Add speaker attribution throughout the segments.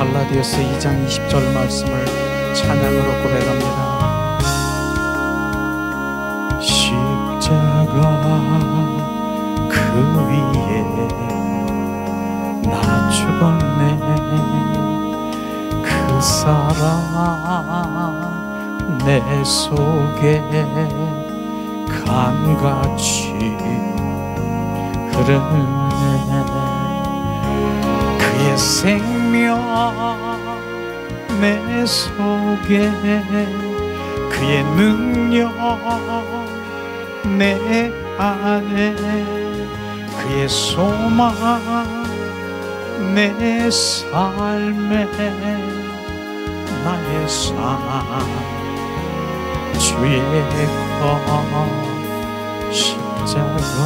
Speaker 1: 갈라디아서 2장 20절 말씀을 찬양으로 고백합니다. 십자가 그 위에 나 죽었네. 그 사랑 내 속에 강같이 흐르네. 그의 생명 내 속에, 그의 능력 내 안에, 그의 소망 내 삶에, 나의 삶 주의 것 십자가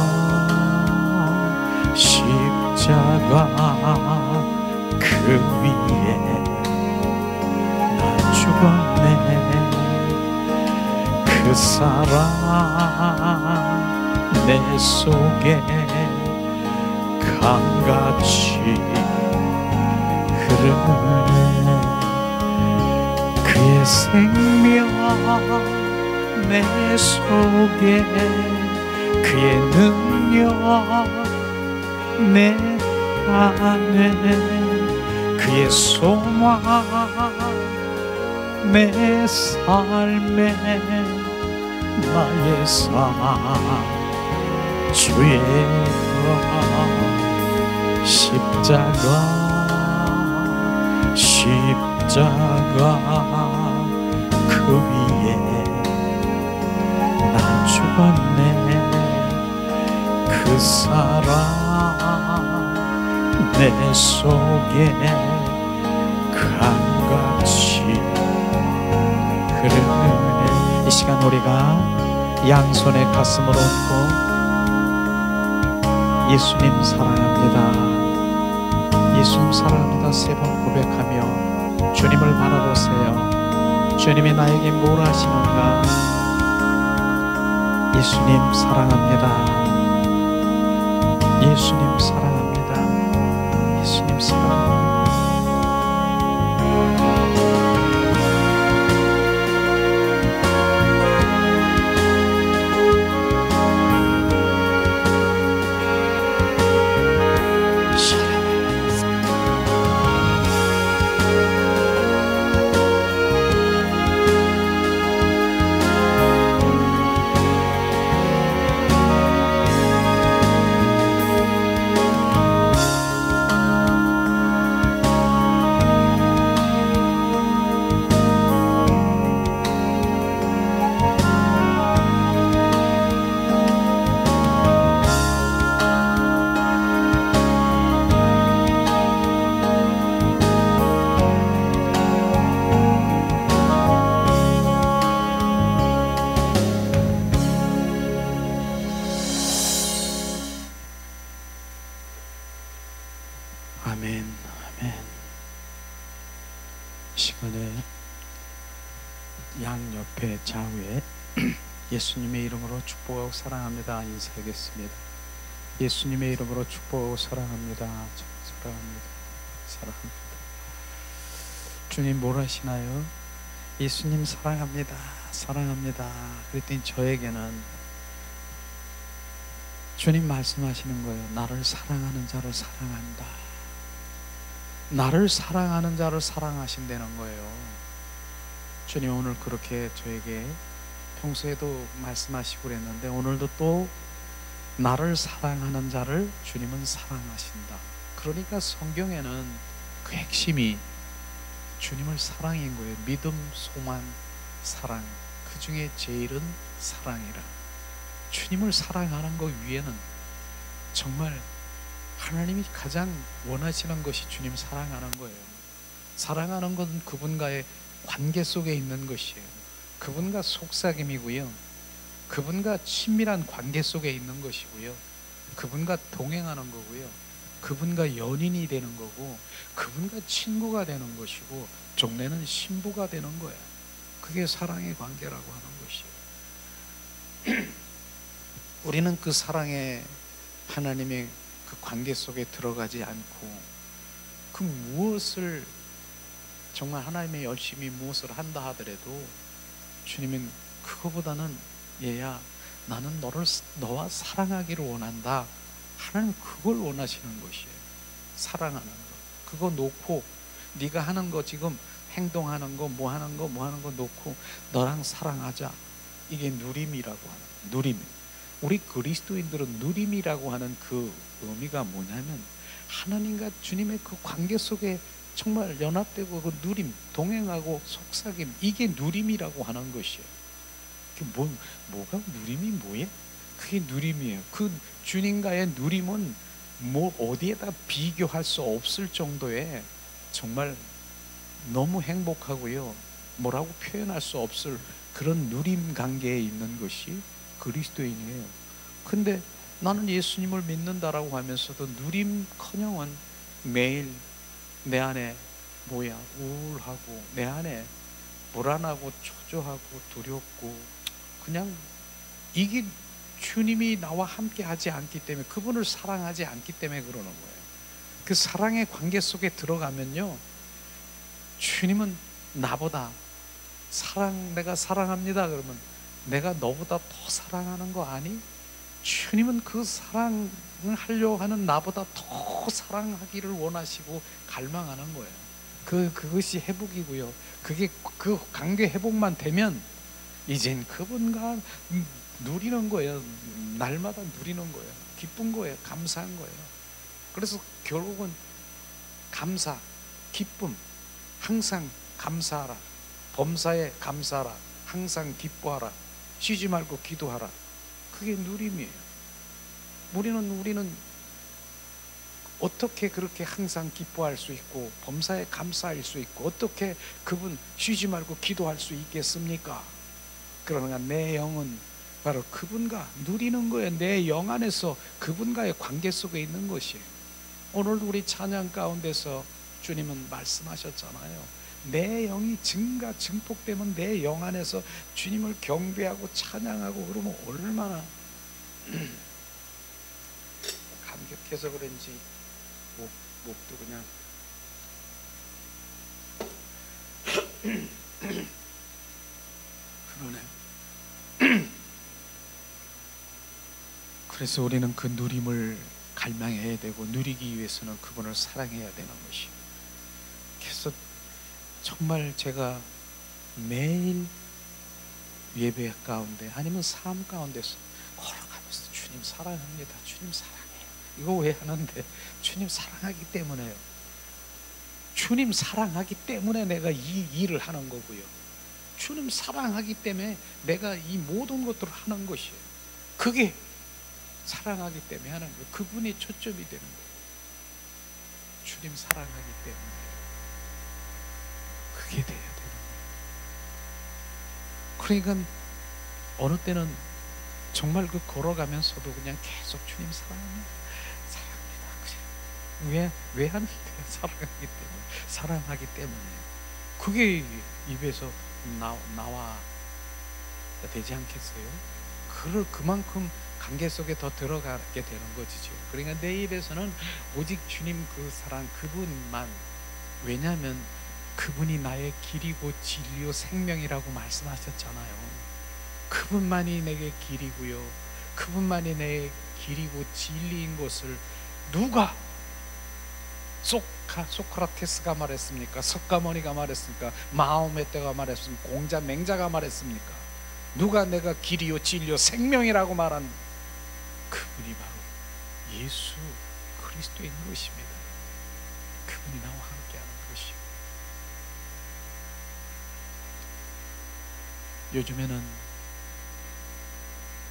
Speaker 1: 그 위에 나 죽었네. 그 사랑 내 속에 강같이 흐르네. 그의 생명 내 속에, 그의 능력 내 안에, 그의 소망 내 삶에, 나의 삶 주의 것 십자가 그 위에 나 죽었네. 그 사랑 내 속에 강같이 흐르네. 이 시간 우리가 양손에 가슴을 얹고 예수님 사랑합니다, 예수님 사랑합니다 세 번 고백하며 주님을 바라보세요. 주님이 나에게 뭘 하시는가? 예수님 사랑합니다, 예수님 사랑합니다, 예수님 사랑합니다. 아멘, 아멘. 이 시간에 양옆에 좌우에 예수님의 이름으로 축복하고 사랑합니다 인사하겠습니다. 예수님의 이름으로 축복하고 사랑합니다. 사랑합니다. 사랑합니다. 주님 뭘 하시나요? 예수님 사랑합니다. 사랑합니다. 그랬더니 저에게는 주님 말씀하시는 거예요. 나를 사랑하는 자를 사랑한다. 나를 사랑하는 자를 사랑하신다는 거예요. 주님 오늘 그렇게 저에게 평소에도 말씀하시고 그랬는데 오늘도 또 나를 사랑하는 자를 주님은 사랑하신다. 그러니까 성경에는 그 핵심이 주님을 사랑인 거예요. 믿음, 소망, 사랑, 그 중에 제일은 사랑이라. 주님을 사랑하는 것 위에는 정말 하나님이 가장 원하시는 것이 주님 사랑하는 거예요. 사랑하는 것은 그분과의 관계 속에 있는 것이에요. 그분과 속삭임이고요, 그분과 친밀한 관계 속에 있는 것이고요, 그분과 동행하는 거고요, 그분과 연인이 되는 거고, 그분과 친구가 되는 것이고, 종래는 신부가 되는 거예요. 그게 사랑의 관계라고 하는 것이에요. 우리는 그 사랑의 하나님의 그 관계 속에 들어가지 않고 그 무엇을 정말 하나님의 열심히 무엇을 한다 하더라도 주님은 그거보다는 얘야 나는 너와 사랑하기를 원한다. 하나님 그걸 원하시는 것이에요. 사랑하는 거. 그거 놓고 네가 하는 거 지금 행동하는 거 뭐 하는 거 놓고 너랑 사랑하자. 이게 누림이라고 하는 누림. 우리 그리스도인들은 누림이라고 하는 그 의미가 뭐냐면 하나님과 주님의 그 관계 속에 정말 연합되고 그 누림, 동행하고 속삭임, 이게 누림이라고 하는 것이에요. 뭐가 누림이 뭐예요? 그게 누림이에요. 그 주님과의 누림은 뭐 어디에다 비교할 수 없을 정도의 정말 너무 행복하고요. 뭐라고 표현할 수 없을 그런 누림 관계에 있는 것이 그리스도인이에요. 근데 나는 예수님을 믿는다라고 하면서도 누림커녕은 매일 내 안에 우울하고 내 안에 불안하고 초조하고 두렵고 그냥 이게 주님이 나와 함께 하지 않기 때문에 그분을 사랑하지 않기 때문에 그러는 거예요. 그 사랑의 관계 속에 들어가면요 주님은 나보다 내가 사랑합니다 그러면 내가 너보다 더 사랑하는 거 아니? 주님은 그 사랑을 하려고 하는 나보다 더 사랑하기를 원하시고 갈망하는 거예요. 그것이 회복이고요. 그게 그 관계 회복만 되면 이젠 그분과 누리는 거예요. 날마다 누리는 거예요. 기쁜 거예요. 감사한 거예요. 그래서 결국은 감사, 기쁨, 항상 감사하라. 범사에 감사하라. 항상 기뻐하라. 쉬지 말고 기도하라. 그게 누림이에요. 우리는 어떻게 그렇게 항상 기뻐할 수 있고 범사에 감사할 수 있고 어떻게 그분 쉬지 말고 기도할 수 있겠습니까? 그러나 내 영은 바로 그분과 누리는 거예요. 내 영 안에서 그분과의 관계 속에 있는 것이에요. 오늘도 우리 찬양 가운데서 주님은 말씀하셨잖아요. 내 영이 증폭되면 내 영 안에서 주님을 경배하고 찬양하고 그러면 얼마나 감격해서 그런지 목도 그냥 그러네. 그래서 우리는 그 누림을 갈망해야 되고 누리기 위해서는 그분을 사랑해야 되는 것이에요. 그래서 정말 제가 매일 예배 가운데 아니면 삶 가운데서 걸어가면서 주님 사랑합니다. 주님 사랑해요. 이거 왜 하는데? 주님 사랑하기 때문에요. 주님 사랑하기 때문에 내가 이 일을 하는 거고요. 주님 사랑하기 때문에 내가 이 모든 것들을 하는 것이에요. 그게 사랑하기 때문에 하는 거예요. 그분이 초점이 되는 거예요. 주님 사랑하기 때문에 그게 돼야 되는 거예요. 그러니까 어느 때는 정말 그 걸어가면서도 그냥 계속 주님 사랑합니다. 사랑합니다. 왜 하는데요? 사랑하기 때문에 그게 입에서 나와 되지 않겠어요? 그만큼 관계 속에 더 들어가게 되는 것이죠. 그러니까 내 입에서는 오직 주님 그 사랑 그분만, 왜냐하면 그분이 나의 길이고 진리요 생명이라고 말씀하셨잖아요. 그분만이 내게 길이고요, 그분만이 내 길이고 진리인 것을 누가 소크라테스가 말했습니까? 석가모니가 말했습니까? 마호메트가 말했습니까? 공자 맹자가 말했습니까? 누가 내가 길이요 진리요 생명이라고 말한 그분이 바로 예수 그리스도인 것입니다. 그분이 나와 함께하는 것이요. 요즘에는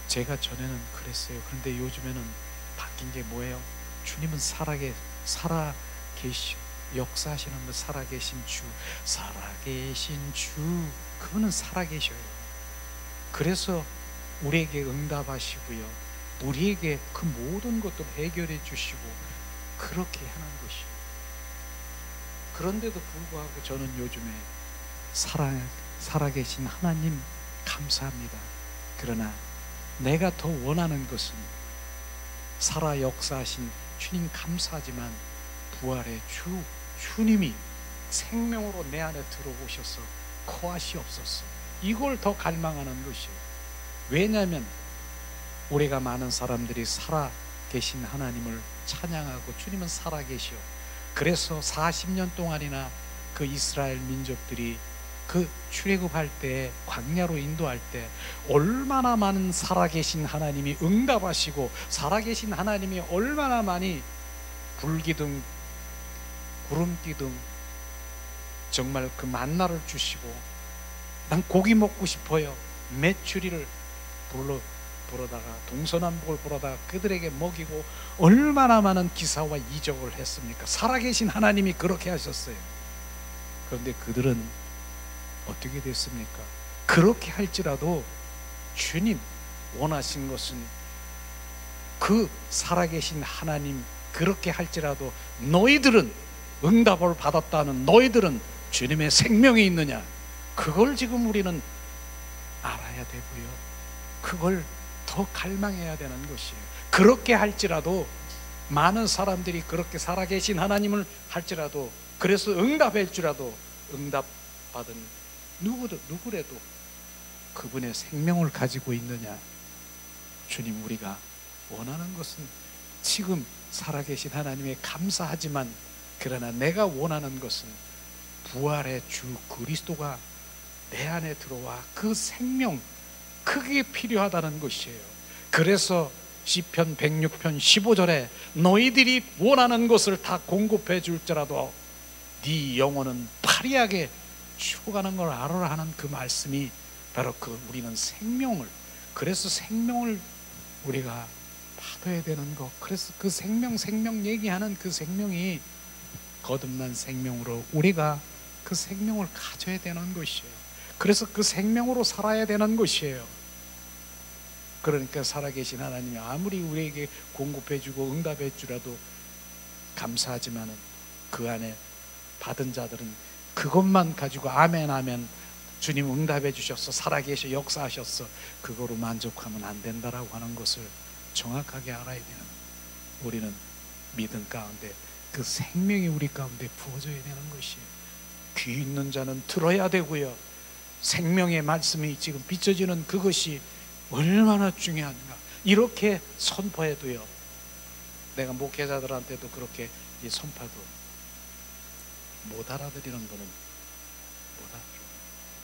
Speaker 1: 제가 전에는 그랬어요. 그런데 요즘에는 바뀐 게 뭐예요? 주님은 살아계신, 역사하시는 살아계신 주, 그분은 살아계셔요. 그래서 우리에게 응답하시고요, 우리에게 그 모든 것들을 해결해 주시고 그렇게 하는 것이에요. 그런데도 불구하고 저는 요즘에 살아계신 하나님 감사합니다. 그러나 내가 더 원하는 것은 역사하신 주님 감사하지만 부활의 주님이 생명으로 내 안에 들어오셔서 거하시옵소서. 이걸 더 갈망하는 것이에요. 왜냐하면 우리가 많은 사람들이 살아 계신 하나님을 찬양하고 주님은 살아 계시오. 그래서 40년 동안이나 그 이스라엘 민족들이 그 출애굽할 때, 광야로 인도할 때 얼마나 많은 살아계신 하나님이 응답하시고, 살아계신 하나님이 얼마나 많이 불기둥 구름기둥 정말 그 만나를 주시고, 난 고기 먹고 싶어요, 메추리를 불어다가 동서남북을 불어다가 그들에게 먹이고, 얼마나 많은 기사와 이적을 했습니까? 살아계신 하나님이 그렇게 하셨어요. 그런데 그들은 어떻게 됐습니까? 그렇게 할지라도 주님 원하신 것은, 그 살아계신 하나님 그렇게 할지라도 너희들은, 응답을 받았다는 너희들은 주님의 생명이 있느냐, 그걸 지금 우리는 알아야 되고요, 그걸 더 갈망해야 되는 것이에요. 그렇게 할지라도, 많은 사람들이 그렇게 살아계신 하나님을 할지라도, 그래서 응답할지라도, 응답받은 누구라도 그분의 생명을 가지고 있느냐. 주님, 우리가 원하는 것은 지금 살아계신 하나님에 감사하지만, 그러나 내가 원하는 것은 부활의 주 그리스도가 내 안에 들어와 그 생명, 그게 필요하다는 것이에요. 그래서 시편 106편 15절에 너희들이 원하는 것을 다 공급해 줄지라도 네 영혼은 파리하게 죽어가는 걸 알아라 하는 그 말씀이 바로 그 우리는 생명을, 그래서 생명을 우리가 받아야 되는 것. 그래서 그 생명 얘기하는 그 생명이 거듭난 생명으로 우리가 그 생명을 가져야 되는 것이에요. 그래서 그 생명으로 살아야 되는 것이에요. 그러니까 살아계신 하나님이 아무리 우리에게 공급해주고 응답해주라도 감사하지만, 그 안에 받은 자들은 그것만 가지고 아멘 아멘 주님 응답해 주셨어, 살아계셔, 역사하셨어, 그거로 만족하면 안 된다라고 하는 것을 정확하게 알아야 되는, 우리는 믿음 가운데 그 생명이 우리 가운데 부어져야 되는 것이에요. 귀 있는 자는 들어야 되고요, 생명의 말씀이 지금 비춰지는 그것이 얼마나 중요한가, 이렇게 선포해도요, 내가 목회자들한테도 그렇게 선포해도 못 알아들이는 분은 못 알아들어.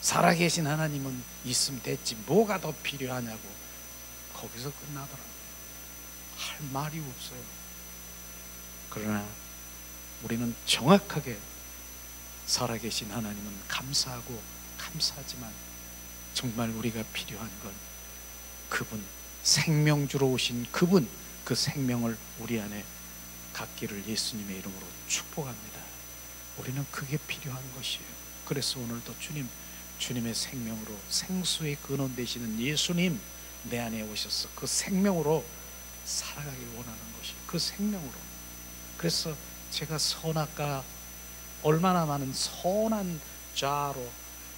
Speaker 1: 살아계신 하나님은 있으면 됐지, 뭐가 더 필요하냐고, 거기서 끝나더라고요. 할 말이 없어요. 그러나 우리는 정확하게 살아계신 하나님은 감사하고, 감사하지만 정말 우리가 필요한 건 그분, 생명주로 오신 그분, 그 생명을 우리 안에 갖기를 예수님의 이름으로 축복합니다. 우리는 그게 필요한 것이에요. 그래서 오늘도 주님의 생명으로, 생수의 근원 되시는 예수님 내 안에 오셔서 그 생명으로 살아가길 원하는 것이, 그 생명으로. 그래서 제가 선악과 얼마나 많은 선한 자로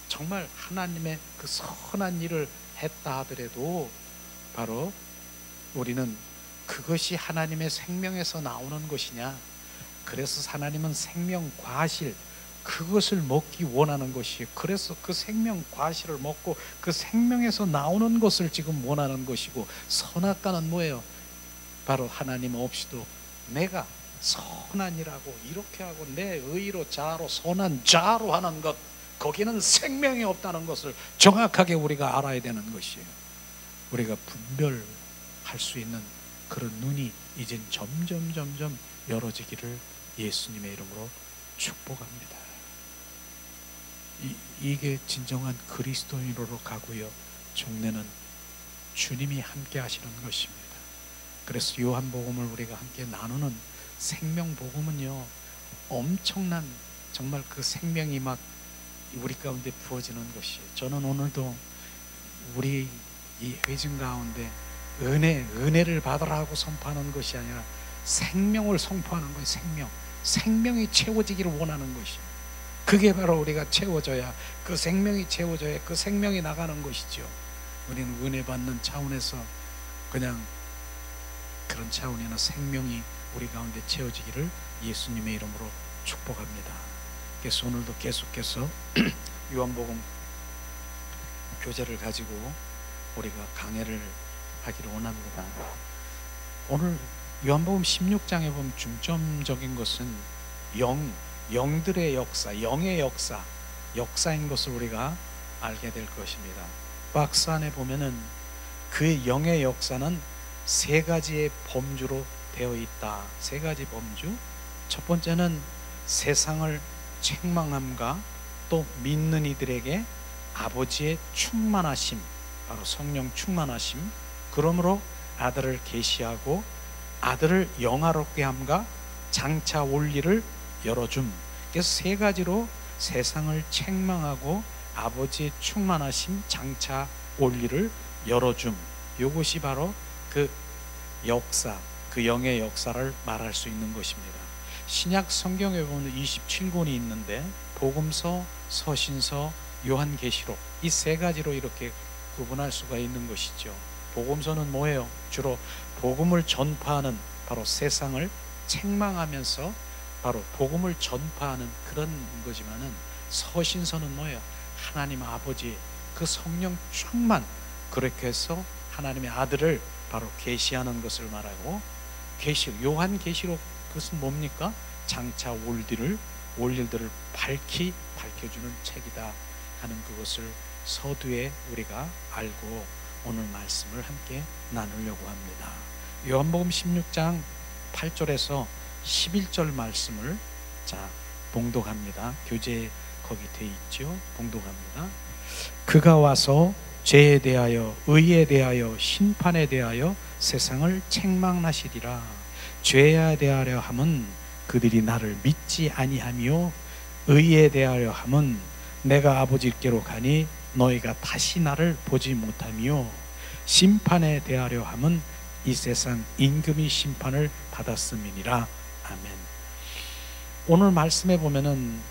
Speaker 1: 정말 하나님의 그 선한 일을 했다 하더라도 바로 우리는 그것이 하나님의 생명에서 나오는 것이냐, 그래서 하나님은 생명 과실, 그것을 먹기 원하는 것이에요. 그래서 그 생명 과실을 먹고 그 생명에서 나오는 것을 지금 원하는 것이고, 선악과는 뭐예요? 바로 하나님 없이도 내가 선한 일하고 이렇게 하고 내 의로 자로 선한 자로 하는 것, 거기는 생명이 없다는 것을 정확하게 우리가 알아야 되는 것이에요. 우리가 분별할 수 있는 그런 눈이 이젠 점점 열어지기를 예수님의 이름으로 축복합니다. 이게 진정한 그리스도인으로 가고요, 종래는 주님이 함께 하시는 것입니다. 그래서 요한복음을 우리가 함께 나누는 생명복음은요, 엄청난 정말 그 생명이 막 우리 가운데 부어지는 것이에요. 저는 오늘도 우리 이 회중 가운데 은혜를 받으라고 선포하는 것이 아니라 생명을 선포하는 거예요. 생명이 채워지기를 원하는 것이에요. 그게 바로 우리가 채워져야, 그 생명이 채워져야 그 생명이 나가는 것이죠. 우리는 은혜 받는 차원에서 그냥 그런 차원이나 생명이 우리 가운데 채워지기를 예수님의 이름으로 축복합니다. 그래서 오늘도 계속해서 요한복음 교재를 가지고 우리가 강해를 하기를 원합니다. 오늘 요한복음 16장에 보면 중점적인 것은 영들의 역사, 영의 역사인 것을 우리가 알게 될 것입니다. 박스 안에 보면은 그 영의 역사는 세 가지의 범주로 되어 있다. 세 가지 범주. 첫 번째는 세상을 책망함과 또 믿는 이들에게 아버지의 충만하심, 바로 성령 충만하심, 그러므로 아들을 계시하고 아들을 영화롭게 함과 장차 원리를 열어줌. 그래서 세 가지로 세상을 책망하고 아버지의 충만하심, 장차 원리를 열어줌. 이것이 바로 그 역사, 그 영의 역사를 말할 수 있는 것입니다. 신약 성경에 보면 27권이 있는데 복음서, 서신서, 요한계시록, 이 세 가지로 이렇게 구분할 수가 있는 것이죠. 복음서는 뭐예요? 주로 복음을 전파하는, 바로 세상을 책망하면서 바로 복음을 전파하는 그런 거지만은, 서신서는 뭐예요? 하나님 아버지 그 성령 충만, 그렇게 해서 하나님의 아들을 바로 계시하는 것을 말하고, 요한계시록, 그것은 뭡니까? 장차 올 일들을 밝혀주는 책이다 하는 그것을 서두에 우리가 알고 오늘 말씀을 함께 나누려고 합니다. 요한복음 16장 8절에서 11절 말씀을 봉독합니다. 교재에 거기 돼 있죠. 봉독합니다. 그가 와서 죄에 대하여, 의에 대하여, 심판에 대하여 세상을 책망하시리라. 죄에 대하여 함은 그들이 나를 믿지 아니하며, 의에 대하여 함은 내가 아버지께로 가니 너희가 다시 나를 보지 못하며, 심판에 대하여 함은 이 세상 임금이 심판을 받았음이니라. 아멘. 오늘 말씀에 보면은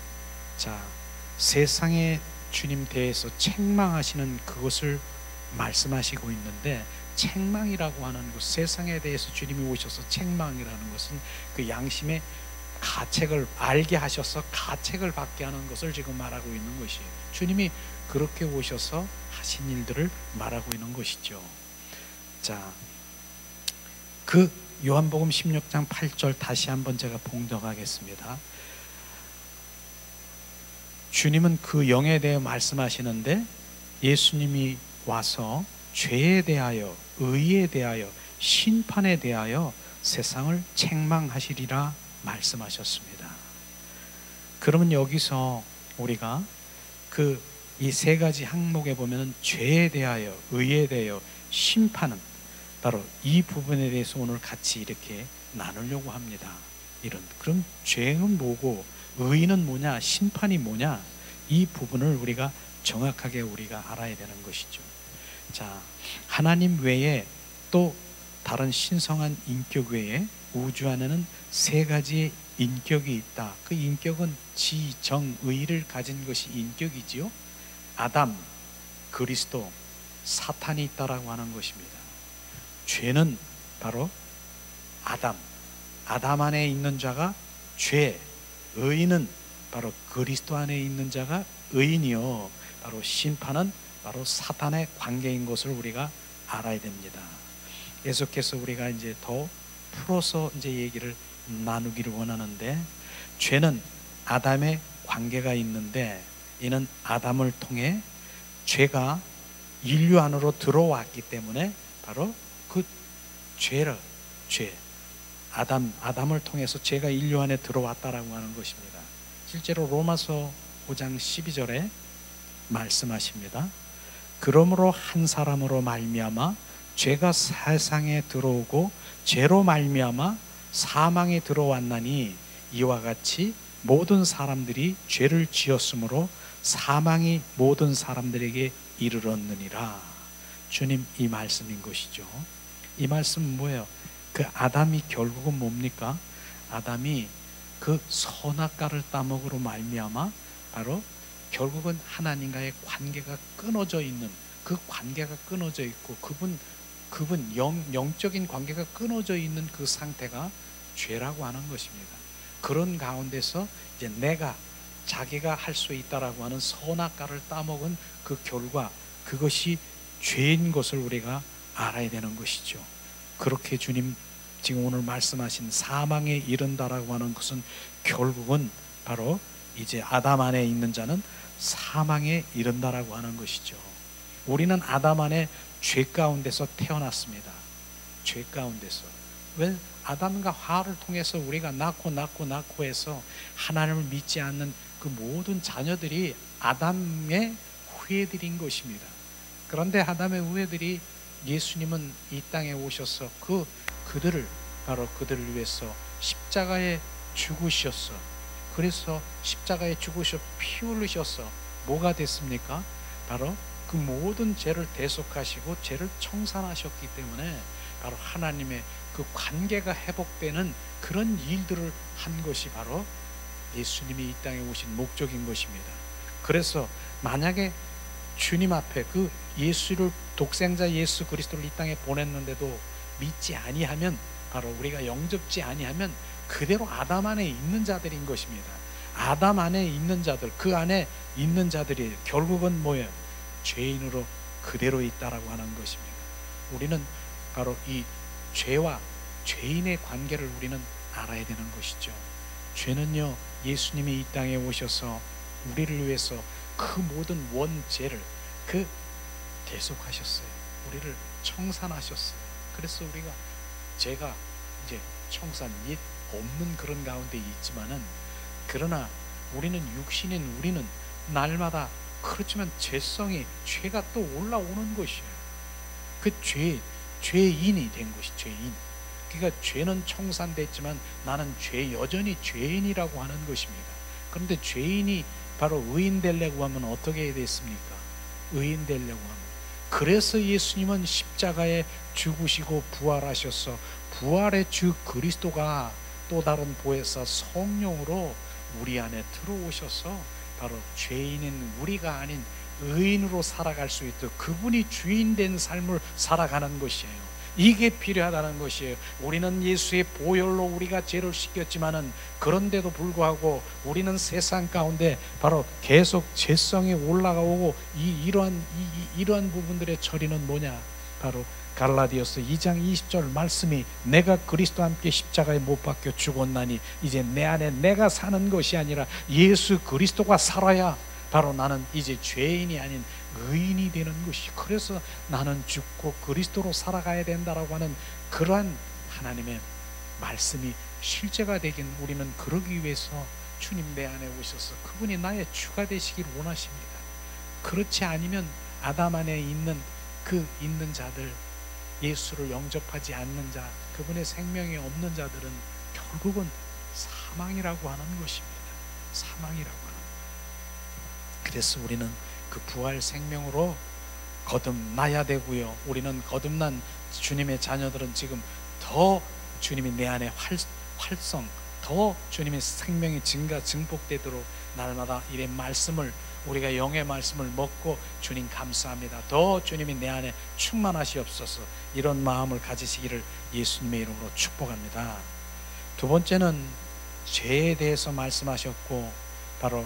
Speaker 1: 세상에 주님 대해서 책망하시는 그것을 말씀하시고 있는데, 책망이라고 하는 것, 세상에 대해서 주님이 오셔서 책망이라는 것은 그 양심의 가책을 알게 하셔서 가책을 받게 하는 것을 지금 말하고 있는 것이에요. 주님이 그렇게 오셔서 하신 일들을 말하고 있는 것이죠. 그 요한복음 16장 8절 다시 한번 제가 봉독하겠습니다. 주님은 그 영에 대해 말씀하시는데, 예수님이 와서 죄에 대하여, 의에 대하여, 심판에 대하여 세상을 책망하시리라 말씀하셨습니다. 그러면 여기서 우리가 이 세 가지 항목에 보면 죄에 대하여, 의에 대하여, 심판은 바로 이 부분에 대해서 오늘 같이 이렇게 나누려고 합니다. 그럼 죄는 뭐고 의는 뭐냐, 심판이 뭐냐, 이 부분을 우리가 정확하게 우리가 알아야 되는 것이죠. 하나님 외에 또 다른 신성한 인격 외에 우주 안에는 세 가지의 인격이 있다. 그 인격은 지, 정, 의를 가진 것이 인격이지요. 아담, 그리스도, 사탄이 있다라고 하는 것입니다. 죄는 바로 아담 안에 있는 자가 죄, 의인은 바로 그리스도 안에 있는 자가 의인이요, 바로 심판은 바로 사탄의 관계인 것을 우리가 알아야 됩니다. 계속해서 우리가 이제 더 풀어서 이제 얘기를 나누기를 원하는데, 죄는 아담의 관계가 있는데, 이는 아담을 통해 죄가 인류 안으로 들어왔기 때문에 바로 그 아담을 통해서 죄가 인류 안에 들어왔다라고 하는 것입니다. 실제로 로마서 5장 12절에 말씀하십니다. 그러므로 한 사람으로 말미암아 죄가 세상에 들어오고 죄로 말미암아 사망에 들어왔나니, 이와 같이 모든 사람들이 죄를 지었으므로 사망이 모든 사람들에게 이르렀느니라. 주님 이 말씀인 것이죠. 이 말씀은 뭐예요? 그 아담이 결국은 뭡니까? 아담이 그 선악과를 따먹으로 말미암아 바로 결국은 하나님과의 관계가 끊어져 있는, 그 관계가 끊어져 있고 그분 영적인 관계가 끊어져 있는 그 상태가 죄라고 하는 것입니다. 그런 가운데서 이제 내가 자기가 할 수 있다라고 하는 선악과를 따먹은 그 결과, 그것이 죄인 것을 우리가 알아야 되는 것이죠. 그렇게 주님 지금 오늘 말씀하신 사망에 이른다라고 하는 것은 결국은 바로 이제 아담 안에 있는 자는 사망에 이른다라고 하는 것이죠. 우리는 아담 안에 죄 가운데서 태어났습니다. 죄 가운데서. 왜? 아담과 하와를 통해서 우리가 낳고 해서 하나님을 믿지 않는 그 모든 자녀들이 아담의 후예들인 것입니다. 그런데 아담의 후예들이, 예수님은 이 땅에 오셔서 그들을 바로 그들을 위해서 십자가에 죽으셨어. 그래서 십자가에 죽으셔 피 흘리셔서 뭐가 됐습니까? 바로 그 모든 죄를 대속하시고 죄를 청산하셨기 때문에 바로 하나님의 그 관계가 회복되는 그런 일들을 한 것이 바로 예수님이 이 땅에 오신 목적인 것입니다. 그래서 만약에 주님 앞에 그 예수를, 독생자 예수 그리스도를 이 땅에 보냈는데도 믿지 아니하면, 바로 우리가 영접지 아니하면 그대로 아담 안에 있는 자들인 것입니다. 아담 안에 있는 자들, 그 안에 있는 자들이 결국은 뭐예요? 죄인으로 그대로 있다라고 하는 것입니다. 우리는 바로 이 죄와 죄인의 관계를 우리는 알아야 되는 것이죠. 죄는요, 예수님이 이 땅에 오셔서 우리를 위해서 그 모든 원죄를 대속하셨어요. 우리를 청산하셨어요. 그래서 우리가 죄가 이제 청산 및 없는 그런 가운데 있지만은, 그러나 우리는 육신인 우리는 날마다, 그렇지만 죄가 또 올라오는 것이에요. 그 죄인이 된 것이 죄인. 그러니까 죄는 청산됐지만 나는 여전히 죄인이라고 하는 것입니다. 그런데 죄인이 바로 의인 되려고 하면 어떻게 해야 됐습니까? 의인 되려고 하면, 그래서 예수님은 십자가에 죽으시고 부활하셔서 부활의 주 그리스도가 또 다른 보혜사 성령으로 우리 안에 들어오셔서 바로 죄인인 우리가 아닌 의인으로 살아갈 수 있도록 그분이 주인 된 삶을 살아가는 것이에요. 이게 필요하다는 것이에요. 우리는 예수의 보혈로 우리가 죄를 씻겼지만은, 그런데도 불구하고 우리는 세상 가운데 바로 계속 죄성이 올라가고, 이러한 부분들의 처리는 뭐냐? 바로 갈라디아서 2장 20절 말씀이, 내가 그리스도와 함께 십자가에 못 박혀 죽었나니 이제 내 안에 내가 사는 것이 아니라 예수 그리스도가 살아야 바로 나는 이제 죄인이 아닌 의인이 되는 것이, 그래서 나는 죽고 그리스도로 살아가야 된다라고 하는 그러한 하나님의 말씀이 실제가 되긴, 우리는 그러기 위해서 주님 내 안에 오셔서 그분이 나의 주가 되시길 원하십니다. 그렇지 않으면 아담 안에 있는 자들, 예수를 영접하지 않는 자, 그분의 생명이 없는 자들은 결국은 사망이라고 하는 것입니다. 사망이라고 하는. 그래서 우리는 그 부활 생명으로 거듭나야 되고요. 우리는 거듭난 주님의 자녀들은 지금 더 주님이 내 안에 활성, 더 주님의 생명이 증폭되도록 날마다 이의 말씀을, 우리가 영의 말씀을 먹고, 주님 감사합니다, 더 주님이 내 안에 충만하시옵소서, 이런 마음을 가지시기를 예수님의 이름으로 축복합니다. 두 번째는 죄에 대해서 말씀하셨고, 바로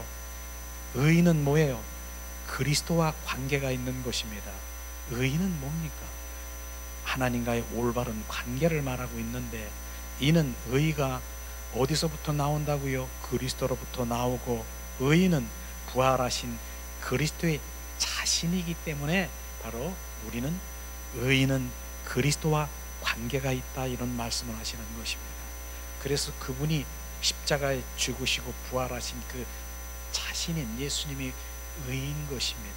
Speaker 1: 의인은 뭐예요? 그리스도와 관계가 있는 것입니다. 의인은 뭡니까? 하나님과의 올바른 관계를 말하고 있는데, 이는 의가 어디서부터 나온다고요? 그리스도로부터 나오고, 의인은 부활하신 그리스도의 자신이기 때문에 바로 우리는, 의인은 그리스도와 관계가 있다, 이런 말씀을 하시는 것입니다. 그래서 그분이 십자가에 죽으시고 부활하신 그 자신인 예수님이 의인 것입니다.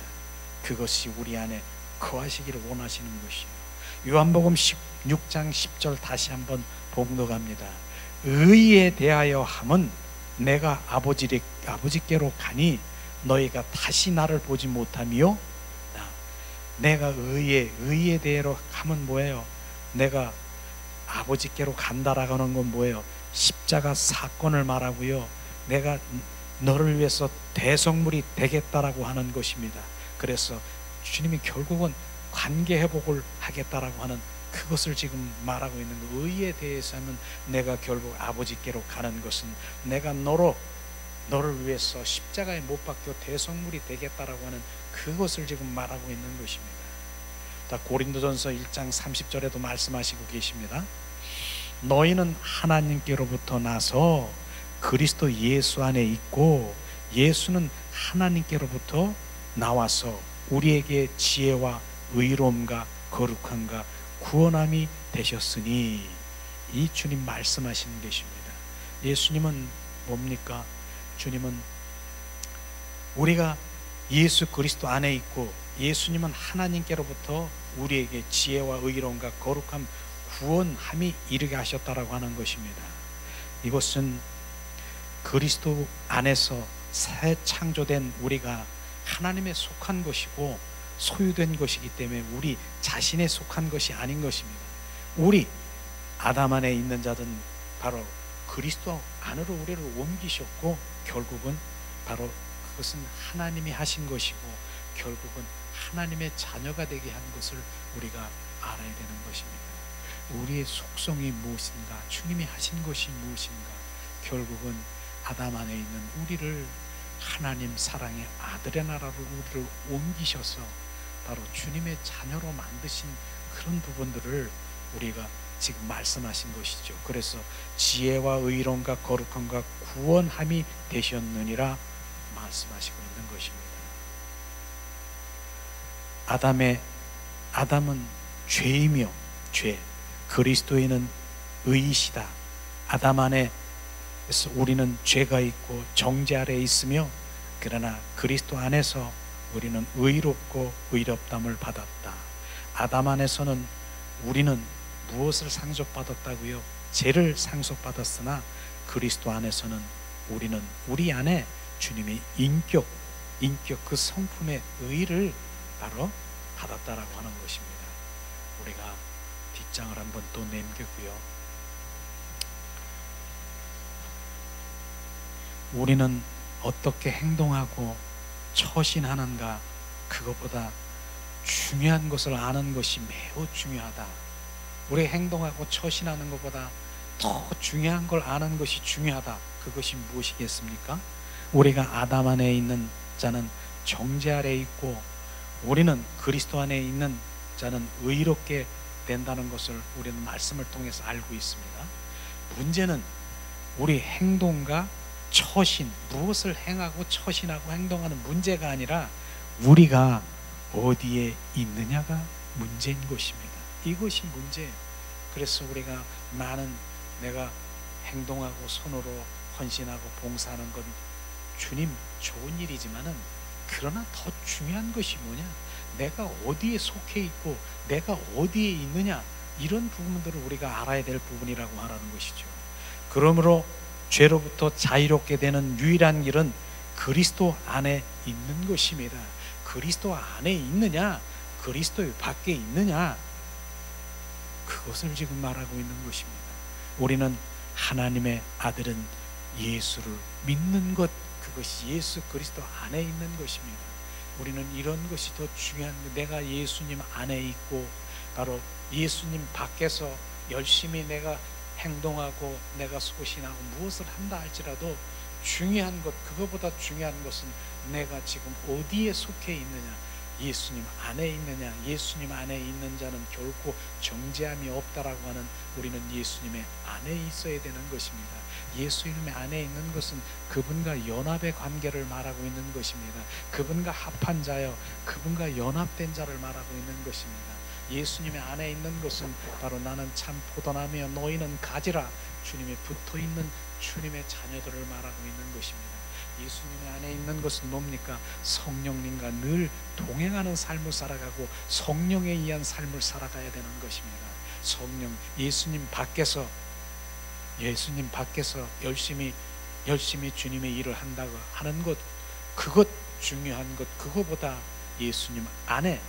Speaker 1: 그것이 우리 안에 거하시기를 원하시는 것이에요. 요한복음 16장 10절 다시 한번 봉독합니다. 의에 대하여 함은 내가 아버지께로 가니 너희가 다시 나를 보지 못하며, 내가 의에 대하여 함은 뭐예요? 내가 아버지께로 간다라고 하는 건 뭐예요? 십자가 사건을 말하고요, 내가 너를 위해서 대성물이 되겠다라고 하는 것입니다. 그래서 주님이 결국은 관계 회복을 하겠다라고 하는 그것을 지금 말하고 있는 거. 의에 대해서 하면 내가 결국 아버지께로 가는 것은 내가 너로 너를 위해서 십자가에 못 박혀 대속물이 되겠다라고 하는 그것을 지금 말하고 있는 것입니다. 자, 고린도전서 1장 30절에도 말씀하시고 계십니다. 너희는 하나님께로부터 나서 그리스도 예수 안에 있고 예수는 하나님께로부터 나와서 우리에게 지혜와 의로움과 거룩함과 구원함이 되셨으니, 이 주님 말씀하시는 것입니다. 예수님은 뭡니까? 주님은 우리가 예수 그리스도 안에 있고 예수님은 하나님께로부터 우리에게 지혜와 의로움과 거룩함, 구원함이 이르게 하셨다라고 하는 것입니다. 이것은 그리스도 안에서 새 창조된 우리가 하나님에 속한 것이고 소유된 것이기 때문에 우리 자신에 속한 것이 아닌 것입니다. 우리 아담 안에 있는 자들은 바로 그리스도 안으로 우리를 옮기셨고, 결국은 바로 그것은 하나님이 하신 것이고 결국은 하나님의 자녀가 되게 한 것을 우리가 알아야 되는 것입니다. 우리의 속성이 무엇인가, 주님이 하신 것이 무엇인가, 결국은 아담 안에 있는 우리를 하나님 사랑의 아들의 나라로 우리를 옮기셔서 바로 주님의 자녀로 만드신 그런 부분들을 우리가 지금 말씀하신 것이죠. 그래서 지혜와 의로움과 거룩함과 구원함이 되셨느니라 말씀하시고 있는 것입니다. 아담은 죄이며 죄, 그리스도인은 의이시다. 아담 안에 우리는 죄가 있고 정죄 아래에 있으며, 그러나 그리스도 안에서 우리는 의롭고 의롭담을 받았다. 아담 안에서는 우리는 무엇을 상속받았다고요? 죄를 상속받았으나 그리스도 안에서는 우리는 우리 안에 주님의 인격 그 성품의 의를 바로 받았다라고 하는 것입니다. 우리가 뒷장을 한번 또 남겼고요. 우리는 어떻게 행동하고 처신하는가, 그것보다 중요한 것을 아는 것이 매우 중요하다. 우리 행동하고 처신하는 것보다 더 중요한 걸 아는 것이 중요하다. 그것이 무엇이겠습니까? 우리가 아담 안에 있는 자는 정죄 아래에 있고 우리는 그리스도 안에 있는 자는 의롭게 된다는 것을 우리는 말씀을 통해서 알고 있습니다. 문제는 우리 행동과 처신, 무엇을 행하고 처신하고 행동하는 문제가 아니라 우리가 어디에 있느냐가 문제인 것입니다. 이것이 문제예요. 그래서 우리가 많은 내가 행동하고 손으로 헌신하고 봉사하는 건 주님 좋은 일이지만은, 그러나 더 중요한 것이 뭐냐, 내가 어디에 속해 있고 내가 어디에 있느냐, 이런 부분들을 우리가 알아야 될 부분이라고 말하는 것이죠. 그러므로 죄로부터 자유롭게 되는 유일한 길은 그리스도 안에 있는 것입니다. 그리스도 안에 있느냐, 그리스도 밖에 있느냐, 그것을 지금 말하고 있는 것입니다. 우리는 하나님의 아들은 예수를 믿는 것, 그것이 예수 그리스도 안에 있는 것입니다. 우리는 이런 것이 더 중요한, 내가 예수님 안에 있고 바로 예수님 밖에서 열심히 내가 행동하고 내가 소신하고 무엇을 한다 할지라도 중요한 것, 그거보다 중요한 것은 내가 지금 어디에 속해 있느냐, 예수님 안에 있느냐. 예수님 안에 있는 자는 결코 정죄함이 없다라고 하는, 우리는 예수님의 안에 있어야 되는 것입니다. 예수님의 안에 있는 것은 그분과 연합의 관계를 말하고 있는 것입니다. 그분과 합한 자여, 그분과 연합된 자를 말하고 있는 것입니다. 예수님의 안에 있는 것은 바로 나는 참 포도나무여 너희는 가지라, 주님에 붙어있는 주님의 자녀들을 말하고 있는 것입니다. 예수님의 안에 있는 것은 뭡니까? 성령님과 늘 동행하는 삶을 살아가고 성령에 의한 삶을 살아가야 되는 것입니다. 성령, 예수님 밖에서 열심히 주님의 일을 한다고 하는 것, 그것 중요한 것, 그거보다 예수님 안에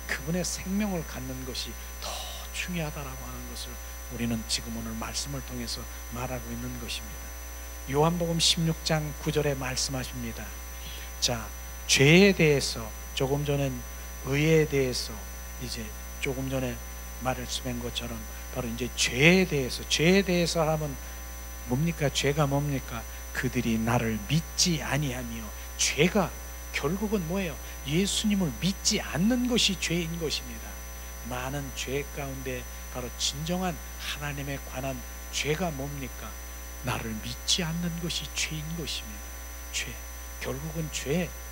Speaker 1: 그분의 생명을 갖는 것이 더 중요하다라고 하는 것을 우리는 지금 오늘 말씀을 통해서 말하고 있는 것입니다. 요한복음 16장 9절에 말씀하십니다. 자, 죄에 대해서, 조금 전에 의에 대해서, 이제 조금 전에 말씀한 것처럼 바로 이제 죄에 대해서 하면 뭡니까? 죄가 뭡니까? 그들이 나를 믿지 아니하며. 죄가 결국은 뭐예요? 예수님을 믿지 않는 것이 죄인 것입니다. 많은 죄 가운데 바로 진정한 하나님에 관한 죄가 뭡니까? 나를 믿지 않는 것이 죄인 것입니다. 죄, 결국은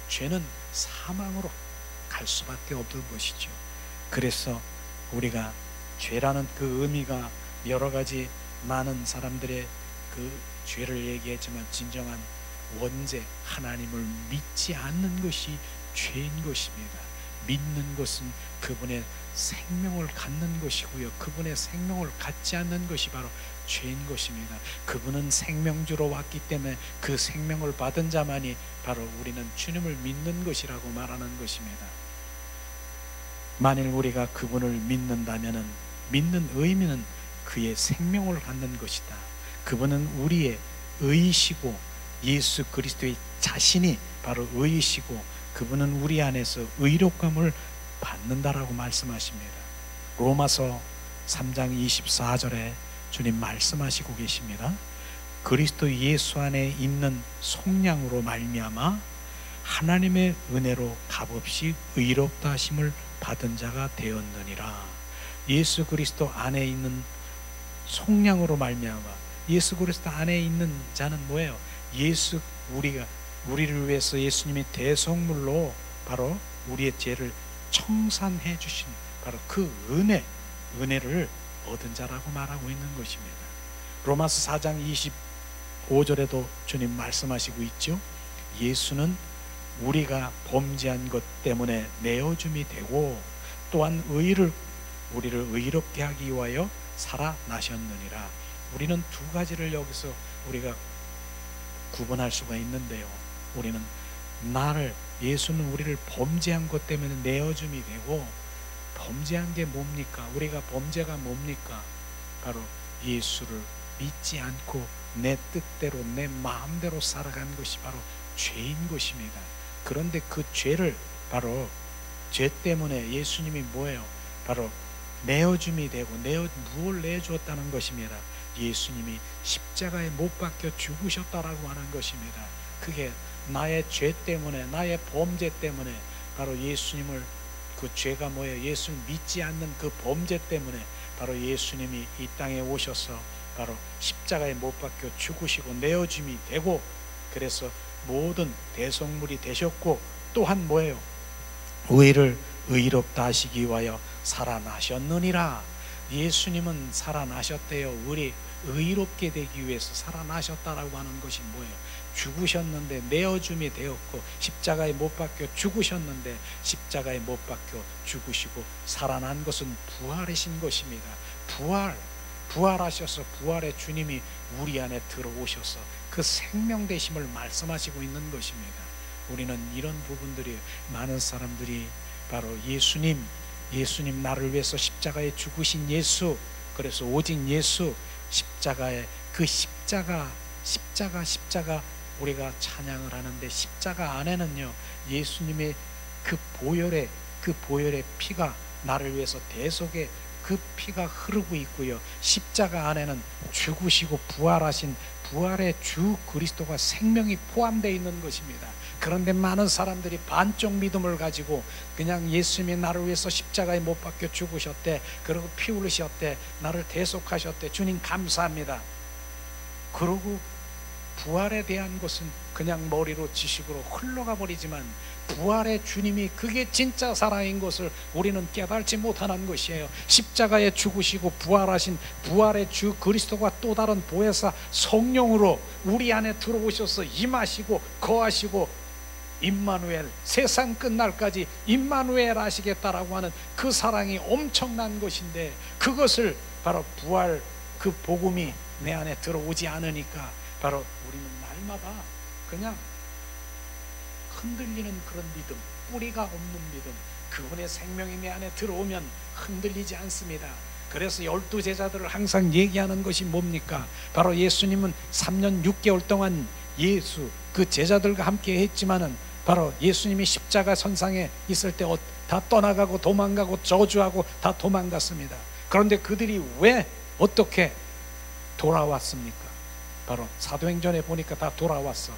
Speaker 1: 죄는 사망으로 갈 수밖에 없는 것이죠. 그래서 우리가 죄라는 그 의미가 여러 가지, 많은 사람들의 그 죄를 얘기했지만 진정한 원죄, 하나님을 믿지 않는 것이 죄인 것입니다. 믿는 것은 그분의 생명을 갖는 것이고요, 그분의 생명을 갖지 않는 것이 바로 죄인 것입니다. 그분은 생명주로 왔기 때문에 그 생명을 받은 자만이 바로 우리는 주님을 믿는 것이라고 말하는 것입니다. 만일 우리가 그분을 믿는다면 믿는 의미는 그의 생명을 갖는 것이다. 그분은 우리의 의이시고 예수 그리스도의 자신이 바로 의이시고 그분은 우리 안에서 의롭감을 받는다라고 말씀하십니다. 로마서 3장 24절에 주님 말씀하시고 계십니다. 그리스도 예수 안에 있는 속량으로 말미암아 하나님의 은혜로 값없이 의롭다 하심을 받은 자가 되었느니라. 예수 그리스도 안에 있는 속량으로 말미암아, 예수 그리스도 안에 있는 자는 뭐예요? 우리를 위해서 예수님이 대속물로 바로 우리의 죄를 청산해 주신 바로 그 은혜를 얻은 자라고 말하고 있는 것입니다. 로마서 4장 25절에도 주님 말씀하시고 있죠. 예수는 우리가 범죄한 것 때문에 내어줌이 되고 또한 우리를 의롭게 하기 위하여 살아나셨느니라. 우리는 두 가지를 여기서 우리가 구분할 수가 있는데요, 우리는 예수는 우리를 범죄한 것 때문에 내어줌이 되고, 범죄한 게 뭡니까? 우리가 범죄가 뭡니까? 바로 예수를 믿지 않고 내 뜻대로 내 마음대로 살아간 것이 바로 죄인 것입니다. 그런데 그 죄를 바로 죄 때문에 예수님이 뭐예요? 바로 내어줌이 되고 무엇을 내주었다는 것입니다. 예수님이 십자가에 못 박혀 죽으셨다라고 하는 것입니다. 그게 나의 죄 때문에, 나의 범죄 때문에 바로 예수님을, 그 죄가 뭐예요? 예수를 믿지 않는 그 범죄 때문에 바로 예수님이 이 땅에 오셔서 바로 십자가에 못 박혀 죽으시고 내어줌이 되고, 그래서 모든 대속물이 되셨고 또한 뭐예요? 우리를 의롭다 하시기 위하여 살아나셨느니라. 예수님은 살아나셨대요. 우리 의롭게 되기 위해서 살아나셨다라고 하는 것이 뭐예요? 죽으셨는데 내어줌이 되었고, 십자가에 못 박혀 죽으셨는데 십자가에 못 박혀 죽으시고 살아난 것은 부활이신 것입니다. 부활하셔서 부활의 주님이 우리 안에 들어오셔서 그 생명 되심을 말씀하시고 있는 것입니다. 우리는 이런 부분들이, 많은 사람들이 바로 예수님 나를 위해서 십자가에 죽으신 예수, 그래서 오직 예수, 십자가에 그 십자가 우리가 찬양을 하는데, 십자가 안에는요 예수님의 그 보혈의 피가, 나를 위해서 대속의 그 피가 흐르고 있고요, 십자가 안에는 죽으시고 부활하신 부활의 주 그리스도가 생명이 포함되어 있는 것입니다. 그런데 많은 사람들이 반쪽 믿음을 가지고 그냥 예수님이 나를 위해서 십자가에 못 박혀 죽으셨대, 그리고 피 흘리셨대, 나를 대속하셨대, 주님 감사합니다, 그러고 부활에 대한 것은 그냥 머리로 지식으로 흘러가 버리지만, 부활의 주님이 그게 진짜 사랑인 것을 우리는 깨닫지 못하는 것이에요. 십자가에 죽으시고 부활하신 부활의 주 그리스도가 또 다른 보혜사 성령으로 우리 안에 들어오셔서 임하시고 거하시고, 임마누엘, 세상 끝날까지 임마누엘 하시겠다라고 하는 그 사랑이 엄청난 것인데, 그것을 바로 부활 그 복음이 내 안에 들어오지 않으니까 바로 우리는 날마다 그냥 흔들리는 그런 믿음, 뿌리가 없는 믿음, 그분의 생명이 내 안에 들어오면 흔들리지 않습니다. 그래서 12제자들을 항상 얘기하는 것이 뭡니까? 바로 예수님은 3년 6개월 동안 그 제자들과 함께 했지만은 바로 예수님이 십자가 선상에 있을 때 다 떠나가고 도망가고 저주하고 다 도망갔습니다. 그런데 그들이 왜 어떻게 돌아왔습니까? 바로 사도행전에 보니까 다 돌아왔어.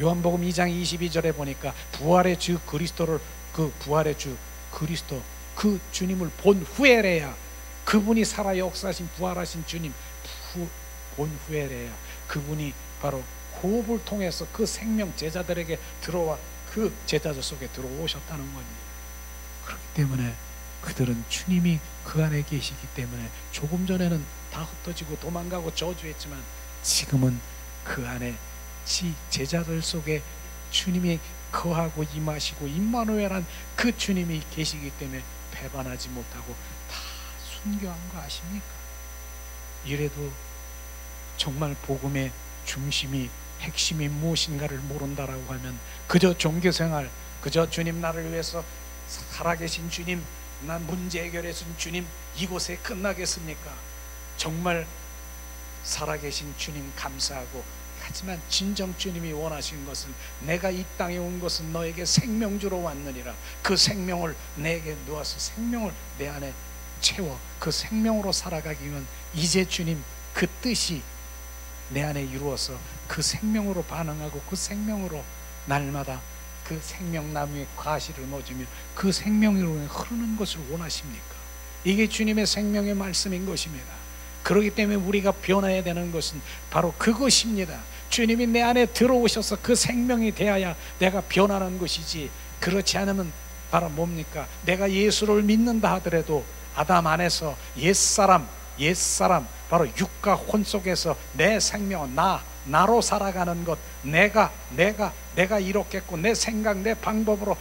Speaker 1: 요한복음 2장 22절에 보니까 부활의 주 그리스도를, 그 부활의 주 그리스도, 그 주님을 본 후에래야, 그분이 살아 역사하신 부활하신 주님 본 후에래야 그분이 바로 호흡을 통해서 그 생명 제자들에게 들어와 그 제자들 속에 들어오셨다는 겁니다. 그렇기 때문에 그들은 주님이 그 안에 계시기 때문에 조금 전에는 다 흩어지고 도망가고 저주했지만 지금은 그 안에 제자들 속에 주님이 거하고 임하시고 임마누엘한 그 주님이 계시기 때문에 배반하지 못하고 다 순교한 거 아십니까? 이래도 정말 복음의 중심이, 핵심이 무엇인가를 모른다라고 하면 그저 종교생활, 그저 주님 나를 위해서 살아계신 주님, 난 문제 해결해 준 주님, 이곳에 끝나겠습니까? 정말 살아계신 주님 감사하고, 하지만 진정 주님이 원하신 것은 내가 이 땅에 온 것은 너에게 생명 주러 왔느니라, 그 생명을 내게 누워서 생명을 내 안에 채워 그 생명으로 살아가기 위한 이제 주님 그 뜻이 내 안에 이루어서 그 생명으로 반응하고 그 생명으로 날마다 그 생명나무의 과실을 맺으며 그 생명으로 흐르는 것을 원하십니까? 이게 주님의 생명의 말씀인 것입니다. 그렇기 때문에 우리가 변해야 되는 것은 바로 그것입니다. 주님이 내 안에 들어오셔서 그 생명이 되어야 내가 변하는 것이지, 그렇지 않으면 바로 뭡니까? 내가 예수를 믿는다 하더라도 아담 안에서 옛사람 바로 육과 혼 속에서 내 생명은 나로 살아가는 것, 내가 이렇겠고 내 생각 내 방법으로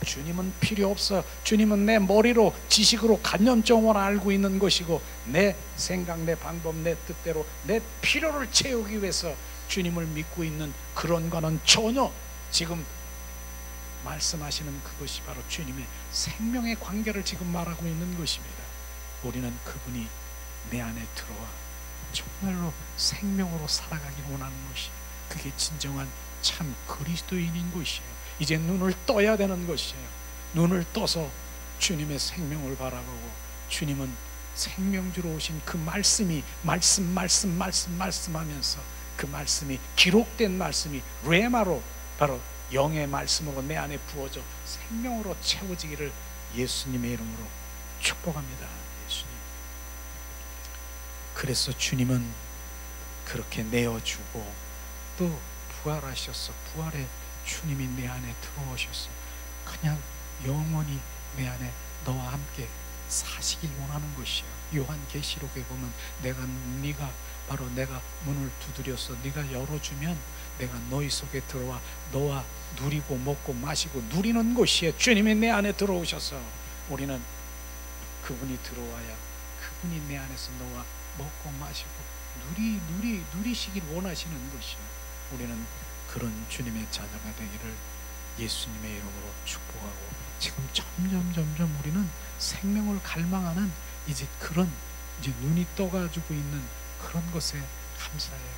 Speaker 1: 주님은 필요 없어. 주님은 내 머리로 지식으로 간념정원을 알고 있는 것이고 내 생각 내 방법 내 뜻대로 내 필요를 채우기 위해서 주님을 믿고 있는 그런 거는 전혀 지금 말씀하시는 그것이 바로 주님의 생명의 관계를 지금 말하고 있는 것입니다. 우리는 그분이 내 안에 들어와 정말로 생명으로 살아가길 원하는 것이, 그게 진정한 참 그리스도인인 것이에요. 이제 눈을 떠야 되는 것이에요. 눈을 떠서 주님의 생명을 바라보고, 주님은 생명주로 오신 그 말씀이 말씀하면서 그 말씀이 기록된 말씀이 레마로 바로 영의 말씀으로 내 안에 부어져 생명으로 채워지기를 예수님의 이름으로 축복합니다. 예수님. 그래서 주님은 그렇게 내어주고 또 부활하셔서 부활의 주님이 내 안에 들어오셔서 그냥 영원히 내 안에 너와 함께 사시길 원하는 것이에요. 요한계시록에 보면 네가 바로 내가 문을 두드려서 네가 열어주면 내가 너희 속에 들어와 너와 누리고 먹고 마시고 누리는 것이에요. 주님이 내 안에 들어오셔서 우리는 그분이 들어와야 그분이 내 안에서 너와 먹고 마시고 누리시길 원하시는 것이에요. 우리는 그런 주님의 자녀가 되기를 예수님의 이름으로 축복하고, 지금 점점 우리는 생명을 갈망하는 이제 그런 이제 눈이 떠가지고 있는 그런 것에 감사해요.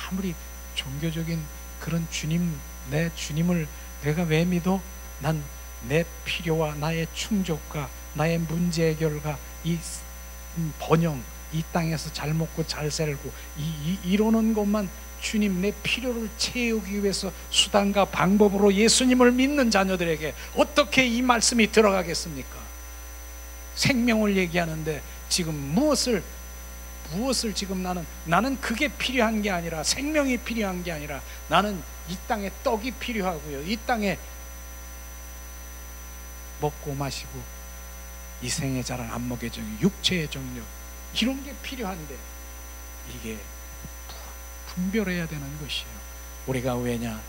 Speaker 1: 아무리 종교적인 그런 주님, 내 주님을 내가 왜 믿어? 난 내 필요와 나의 충족과 나의 문제 해결과 이 번영, 이 땅에서 잘 먹고 잘 살고 이러는 것만 주님 내 필요를 채우기 위해서 수단과 방법으로 예수님을 믿는 자녀들에게 어떻게 이 말씀이 들어가겠습니까? 생명을 얘기하는데 지금 무엇을 지금 나는 그게 필요한 게 아니라, 생명이 필요한 게 아니라 나는 이 땅에 떡이 필요하고요, 이 땅에 먹고 마시고 이 생의 자랑 안목의 정욕, 육체의 정욕 이런 게 필요한데 이게 분별해야 되는 것이에요. 우리가 왜냐?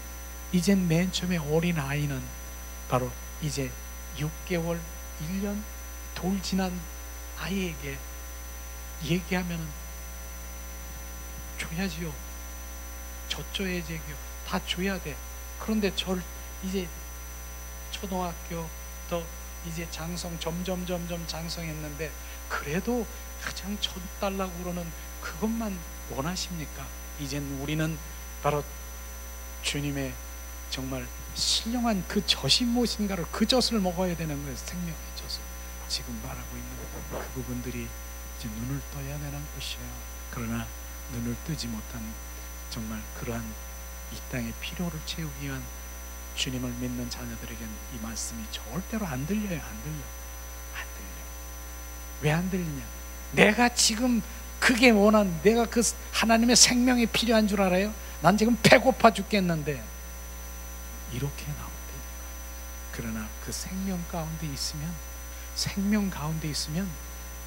Speaker 1: 이젠 맨 처음에 어린 아이는 바로 이제 6개월 1년 돌 지난 아이에게 얘기하면 줘야지요. 젖줘야지요. 다 줘야 돼. 그런데 이제 초등학교 또 이제 장성 점점 장성했는데 그래도 가장 젖달라고 그러는 그것만 원하십니까? 이젠 우리는 바로 주님의 정말 신령한 그 젖이 무엇인가를, 그 젖을 먹어야 되는 거예요. 생명의 젖을 지금 말하고 있는 그 부분들이 이제 눈을 떠야 되는 것이에요. 그러나 눈을 뜨지 못한 정말 그러한 이 땅의 필요를 채우기 위한 주님을 믿는 자녀들에게는 이 말씀이 절대로 안 들려요. 안 들려. 왜 안 들리냐? 내가 지금 그게 원한, 내가 그 하나님의 생명이 필요한 줄 알아요? 난 지금 배고파 죽겠는데, 이렇게 나온다니까. 그러나 그 생명 가운데 있으면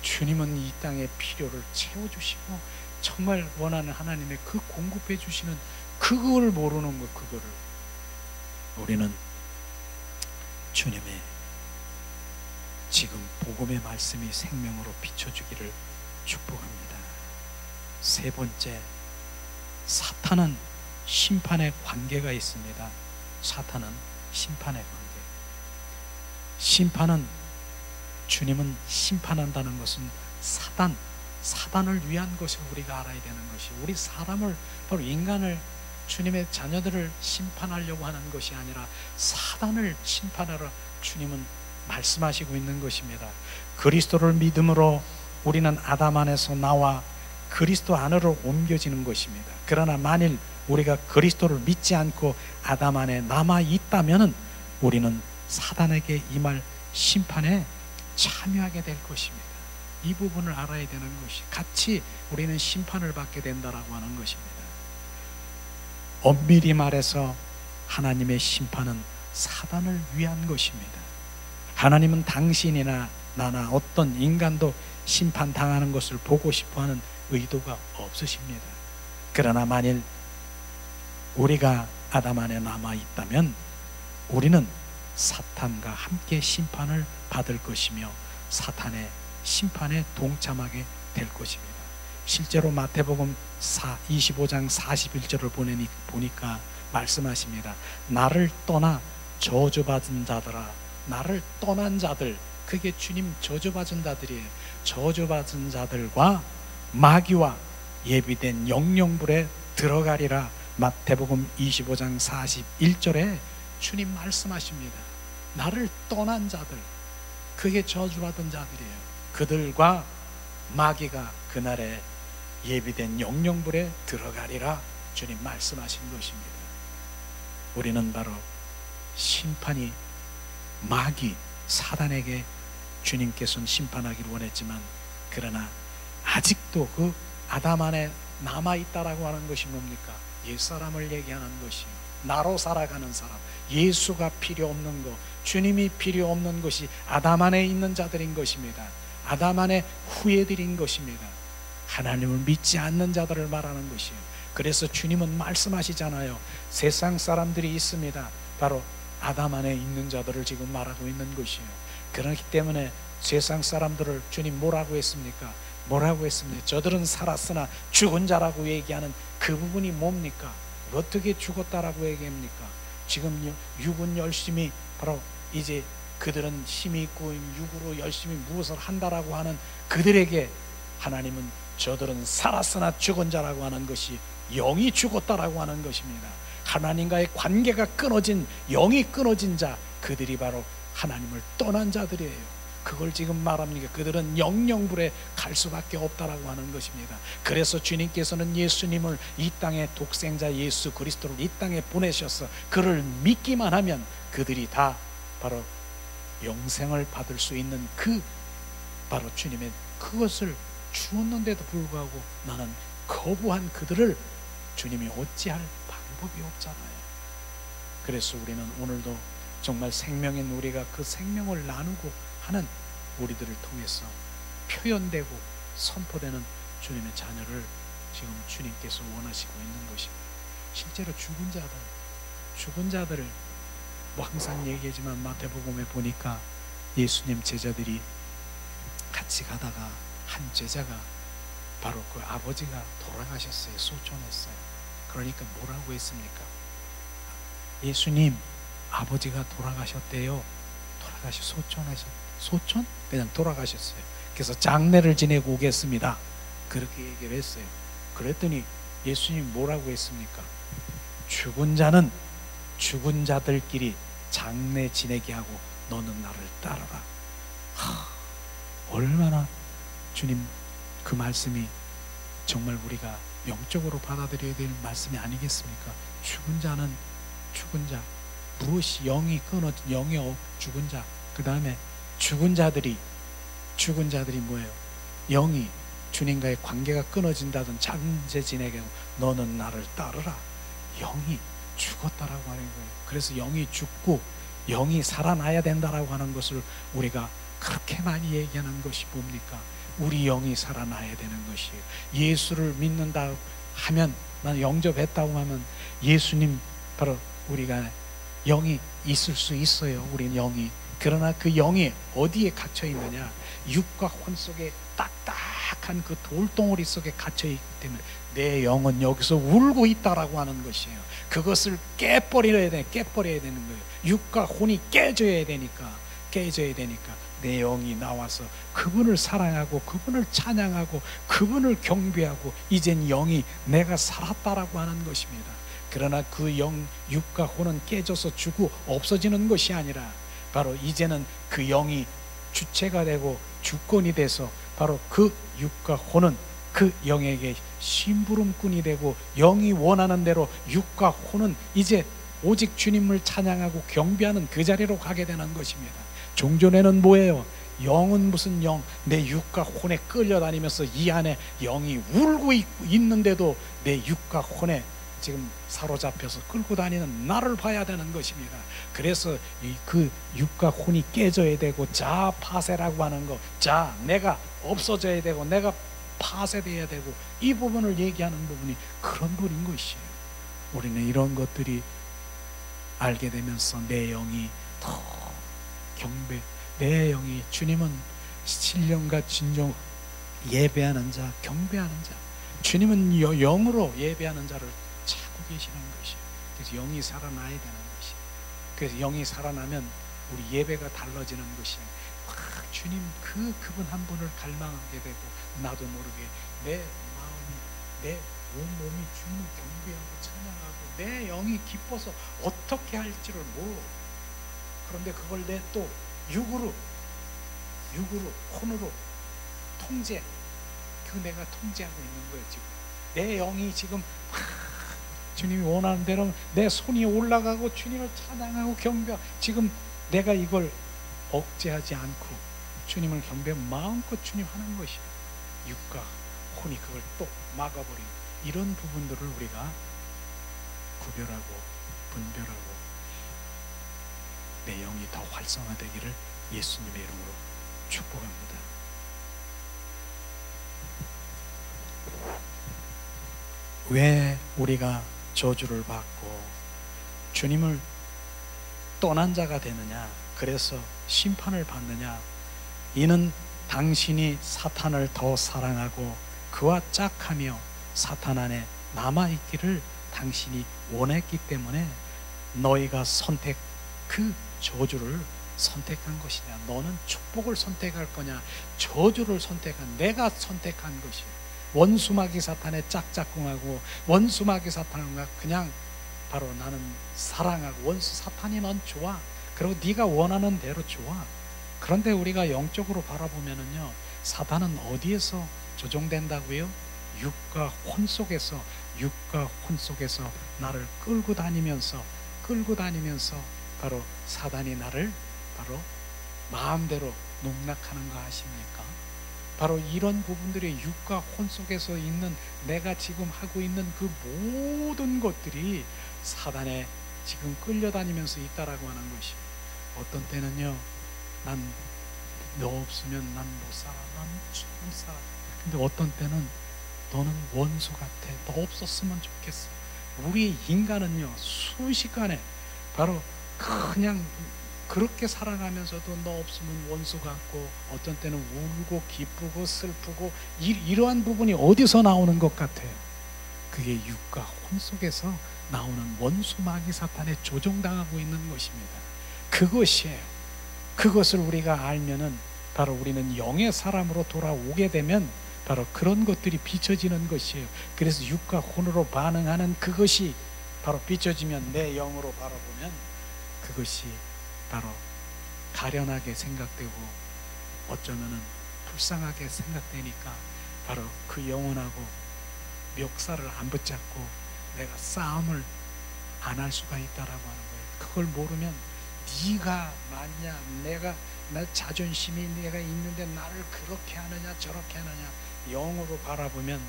Speaker 1: 주님은 이 땅의 필요를 채워주시고 정말 원하는 하나님의 그 공급해 주시는 그걸 모르는 거, 그거를 우리는 주님의 지금 복음의 말씀이 생명으로 비춰주기를 축복합니다. 세 번째, 사탄은 심판의 관계가 있습니다. 사탄은 심판의 관계. 심판은, 주님은 심판한다는 것은 사단을 위한 것을 우리가 알아야 되는 것이, 우리 사람을, 바로 인간을, 주님의 자녀들을 심판하려고 하는 것이 아니라 사단을 심판하러 주님은 말씀하시고 있는 것입니다. 그리스도를 믿음으로 우리는 아담 안에서 나와 그리스도 안으로 옮겨지는 것입니다. 그러나 만일 우리가 그리스도를 믿지 않고 아담 안에 남아 있다면 우리는 사단에게 임할 심판에 참여하게 될 것입니다. 이 부분을 알아야 되는 것이, 같이 우리는 심판을 받게 된다라고 하는 것입니다. 엄밀히 말해서 하나님의 심판은 사단을 위한 것입니다. 하나님은 당신이나 나나 어떤 인간도 심판당하는 것을 보고 싶어하는 의도가 없으십니다. 그러나 만일 우리가 아담 안에 남아있다면 우리는 사탄과 함께 심판을 받을 것이며 사탄의 심판에 동참하게 될 것입니다. 실제로 마태복음 25장 41절을 보니까 말씀하십니다. 나를 떠나 저주받은 자들아, 나를 떠난 자들, 그게 주님 저주받은 자들이에요. 저주받은 자들과 마귀와 예비된 영영불에 들어가리라. 마태복음 25장 41절에 주님 말씀하십니다. 나를 떠난 자들, 그게 저주받은 자들이에요. 그들과 마귀가 그날에 예비된 영영불에 들어가리라. 주님 말씀하신 것입니다. 우리는 바로 심판이 마귀, 사단에게 주님께서는 심판하기를 원했지만, 그러나 아직도 그 아담 안에 남아있다라고 하는 것이 뭡니까? 옛사람을 얘기하는 것이요, 나로 살아가는 사람, 예수가 필요 없는 것, 주님이 필요 없는 것이 아담 안에 있는 자들인 것입니다. 아담 안에 후예들인 것입니다. 하나님을 믿지 않는 자들을 말하는 것이에요. 그래서 주님은 말씀하시잖아요. 세상 사람들이 있습니다. 바로 아담 안에 있는 자들을 지금 말하고 있는 것이에요. 그렇기 때문에 세상 사람들을 주님 뭐라고 했습니까? 뭐라고 했습니까? 저들은 살았으나 죽은 자라고 얘기하는 그 부분이 뭡니까? 어떻게 죽었다라고 얘기합니까? 지금 육은 열심히, 바로 이제 그들은 힘이 있고 육으로 열심히 무엇을 한다라고 하는 그들에게 하나님은 저들은 살았으나 죽은 자라고 하는 것이 영이 죽었다라고 하는 것입니다. 하나님과의 관계가 끊어진, 영이 끊어진 자, 그들이 바로 하나님을 떠난 자들이에요. 그걸 지금 말합니까? 그들은 영영불에 갈 수밖에 없다라고 하는 것입니다. 그래서 주님께서는 예수님을, 이 땅의 독생자 예수 그리스도를 이 땅에 보내셔서 그를 믿기만 하면 그들이 다 바로 영생을 받을 수 있는 그 바로 주님의 그것을 주었는데도 불구하고 나는 거부한 그들을 주님이 어찌할 방법이 없잖아요. 그래서 우리는 오늘도 정말 생명인 우리가 그 생명을 나누고 하는 우리들을 통해서 표현되고 선포되는 주님의 자녀를 지금 주님께서 원하시고 있는 것입니다. 실제로 죽은 자들을 뭐 항상 얘기하지만 마태복음에 보니까 예수님 제자들이 같이 가다가 한 제자가 바로 그 아버지가 돌아가셨어요. 소천했어요. 그러니까 뭐라고 했습니까? 예수님, 아버지가 돌아가셨대요. 소천? 그냥 돌아가셨어요. 그래서 장례를 지내고 오겠습니다. 그렇게 얘기를 했어요. 그랬더니 예수님 뭐라고 했습니까? 죽은 자는 죽은 자들끼리 장례 지내게 하고 너는 나를 따르라. 얼마나 주님 그 말씀이 정말 우리가 영적으로 받아들여야 될 말씀이 아니겠습니까? 죽은 자는 죽은 자, 무엇이 영이 끊어진 영이 죽은 자, 그 다음에 죽은 자들이 뭐예요? 영이 주님과의 관계가 끊어진다든 잠재 지내게 너는 나를 따르라. 영이 죽었다라고 하는 거예요. 그래서 영이 죽고 영이 살아나야 된다라고 하는 것을 우리가 그렇게 많이 얘기하는 것이 뭡니까? 우리 영이 살아나야 되는 것이에요. 예수를 믿는다 하면, 난 영접했다고 하면 예수님, 바로 우리가 영이 있을 수 있어요. 우리는 영이. 그러나 그 영이 어디에 갇혀 있느냐? 육과 혼 속에 딱딱한 그 돌덩어리 속에 갇혀 있기 때문에 내 영은 여기서 울고 있다라고 하는 것이에요. 그것을 깨버려야 되는 거예요. 육과 혼이 깨져야 되니까 내 영이 나와서 그분을 사랑하고 그분을 찬양하고 그분을 경배하고 이젠 영이 내가 살았다라고 하는 것입니다. 그러나 그 육과 혼은 깨져서 죽고 없어지는 것이 아니라 바로 이제는 그 영이 주체가 되고 주권이 돼서 바로 그 육과 혼은 그 영에게 심부름꾼이 되고 영이 원하는 대로 육과 혼은 이제 오직 주님을 찬양하고 경배하는 그 자리로 가게 되는 것입니다. 종전에는 뭐예요? 영은 무슨 영, 내 육과 혼에 끌려다니면서 이 안에 영이 울고 있는데도 내 육과 혼에 지금 사로잡혀서 끌고 다니는 나를 봐야 되는 것입니다. 그래서 그 육과 혼이 깨져야 되고 자아 파쇄라고 하는 거, 내가 없어져야 되고 내가 파쇄돼야 되고 이 부분을 얘기하는 부분이 그런 분인 것이에요. 우리는 이런 것들이 알게 되면서 내 영이 더 경배, 내 영이 주님은 신령과 진정 예배하는 자, 경배하는 자, 주님은 영으로 예배하는 자를 찾고 계시는 것이에요. 그래서 영이 살아나야 되는 것이에요. 그래서 영이 살아나면 우리 예배가 달라지는 것이에요. 주님 그분 한 분을 갈망하게 되고 나도 모르게 내 마음이, 내 온몸이 주님을 경배하고 찬양하고 내 영이 기뻐서 어떻게 할지를 모르고, 그런데 그걸 내 또 육으로 혼으로 통제, 내가 통제하고 있는 거예요. 지금 내 영이 지금 주님이 원하는 대로 내 손이 올라가고 주님을 찬양하고 경배하고, 지금 내가 이걸 억제하지 않고 주님을 경배하고 마음껏 주님 하는 것이 육과 혼이 그걸 또 막아버리는 이런 부분들을 우리가 구별하고 분별하고 내 영이 더 활성화되기를 예수님의 이름으로 축복합니다. 왜 우리가 저주를 받고 주님을 떠난 자가 되느냐, 그래서 심판을 받느냐? 이는 당신이 사탄을 더 사랑하고 그와 짝하며 사탄 안에 남아있기를 당신이 원했기 때문에 너희가 그 저주를 선택한 것이냐? 너는 축복을 선택할 거냐? 저주를 내가 선택한 것이야. 원수마귀 사탄의 짝짝꿍하고 원수마귀 사탄과 그냥 바로 나는 사랑하고 원수 사탄이 넌 좋아. 그리고 네가 원하는 대로 좋아. 그런데 우리가 영적으로 바라보면은요, 사탄은 어디에서 조종된다고요? 육과 혼 속에서 나를 끌고 다니면서 바로 사단이 나를 바로 마음대로 농락하는 거 아십니까? 바로 이런 부분들이 육과 혼 속에서 있는 내가 지금 하고 있는 그 모든 것들이 사단에 지금 끌려다니면서 있다라고 하는 것이, 어떤 때는요, 난 너 없으면 난 못 살아, 난 못 살아. 근데 어떤 때는 너는 원수 같아, 너 없었으면 좋겠어. 우리 인간은요, 순식간에 바로 그냥 그렇게 살아가면서도 너 없으면 원수 같고, 어떤 때는 울고 기쁘고 슬프고 이러한 부분이 어디서 나오는 것 같아요? 그게 육과 혼 속에서 나오는 원수 마귀 사탄에 조종당하고 있는 것입니다. 그것이에요. 그것을 우리가 알면은 바로 우리는 영의 사람으로 돌아오게 되면 바로 그런 것들이 비춰지는 것이에요. 그래서 육과 혼으로 반응하는 그것이 바로 비춰지면 내 영으로 바라보면 그것이 바로 가련하게 생각되고 어쩌면은 불쌍하게 생각되니까 바로 그 영혼하고 멱살을 안 붙잡고 내가 싸움을 안 할 수가 있다라고 하는 거예요. 그걸 모르면 네가 맞냐, 나 자존심이 내가 있는데 나를 그렇게 하느냐 저렇게 하느냐 영으로 바라보면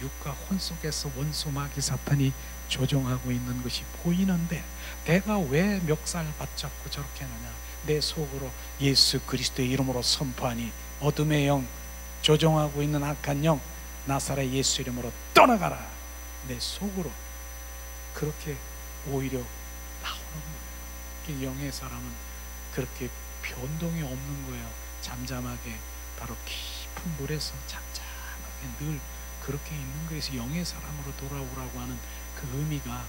Speaker 1: 육과 혼 속에서 원수 마귀 사탄이 조종하고 있는 것이 보이는데 내가 왜 멱살 붙잡고 저렇게 하느냐. 내 속으로 예수 그리스도의 이름으로 선포하니 어둠의 영, 조종하고 있는 악한 영, 나사렛 예수 이름으로 떠나가라. 내 속으로 그렇게 오히려 나오는 거예요. 영의 사람은 그렇게 변동이 없는 거예요. 잠잠하게 바로 깊은 물에서 잠잠하게 늘 그렇게 있는 거에서 영의 사람으로 돌아오라고 하는 그 의미가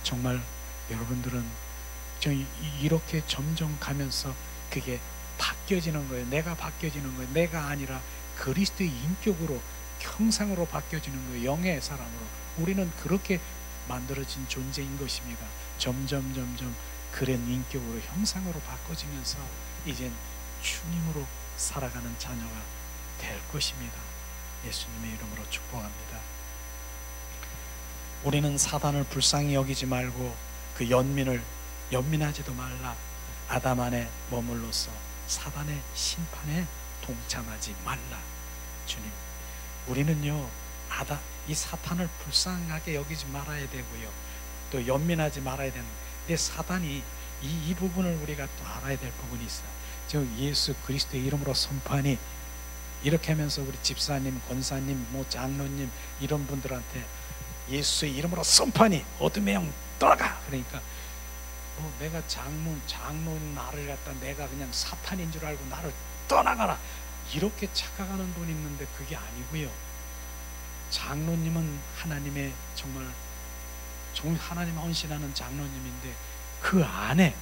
Speaker 1: 정말 여러분들은 이렇게 점점 가면서 그게 바뀌어지는 거예요. 내가 바뀌어지는 거예요. 내가 아니라 그리스도의 인격으로 형상으로 바뀌어지는 거예요. 영의 사람으로. 우리는 그렇게 만들어진 존재인 것입니다. 점점 그런 인격으로 형상으로 바꿔지면서 이젠 주님으로 살아가는 자녀가 될 것입니다. 예수님의 이름으로 축복합니다. 우리는 사단을 불쌍히 여기지 말고 그 연민하지도 말라. 아담 안에 머물러서 사단의 심판에 동참하지 말라. 주님, 우리는요 이 사탄을 불쌍하게 여기지 말아야 되고요, 또 연민하지 말아야 되는데 사단이 이 부분을 우리가 또 알아야 될 부분이 있어요. 저 예수 그리스도의 이름으로 선포하니, 이렇게 하면서 우리 집사님, 권사님, 장로님 이런 분들한테 예수의 이름으로 선포하니 어둠의 영 떠나가. 그러니까 내가 장로는 나를 갖다 내가 그냥 사탄인 줄 알고 나를 떠나가라 이렇게 착각하는 분이 있는데 그게 아니고요. 장로님은 하나님의 정말 하나님 헌신하는 장로님인데 그 안에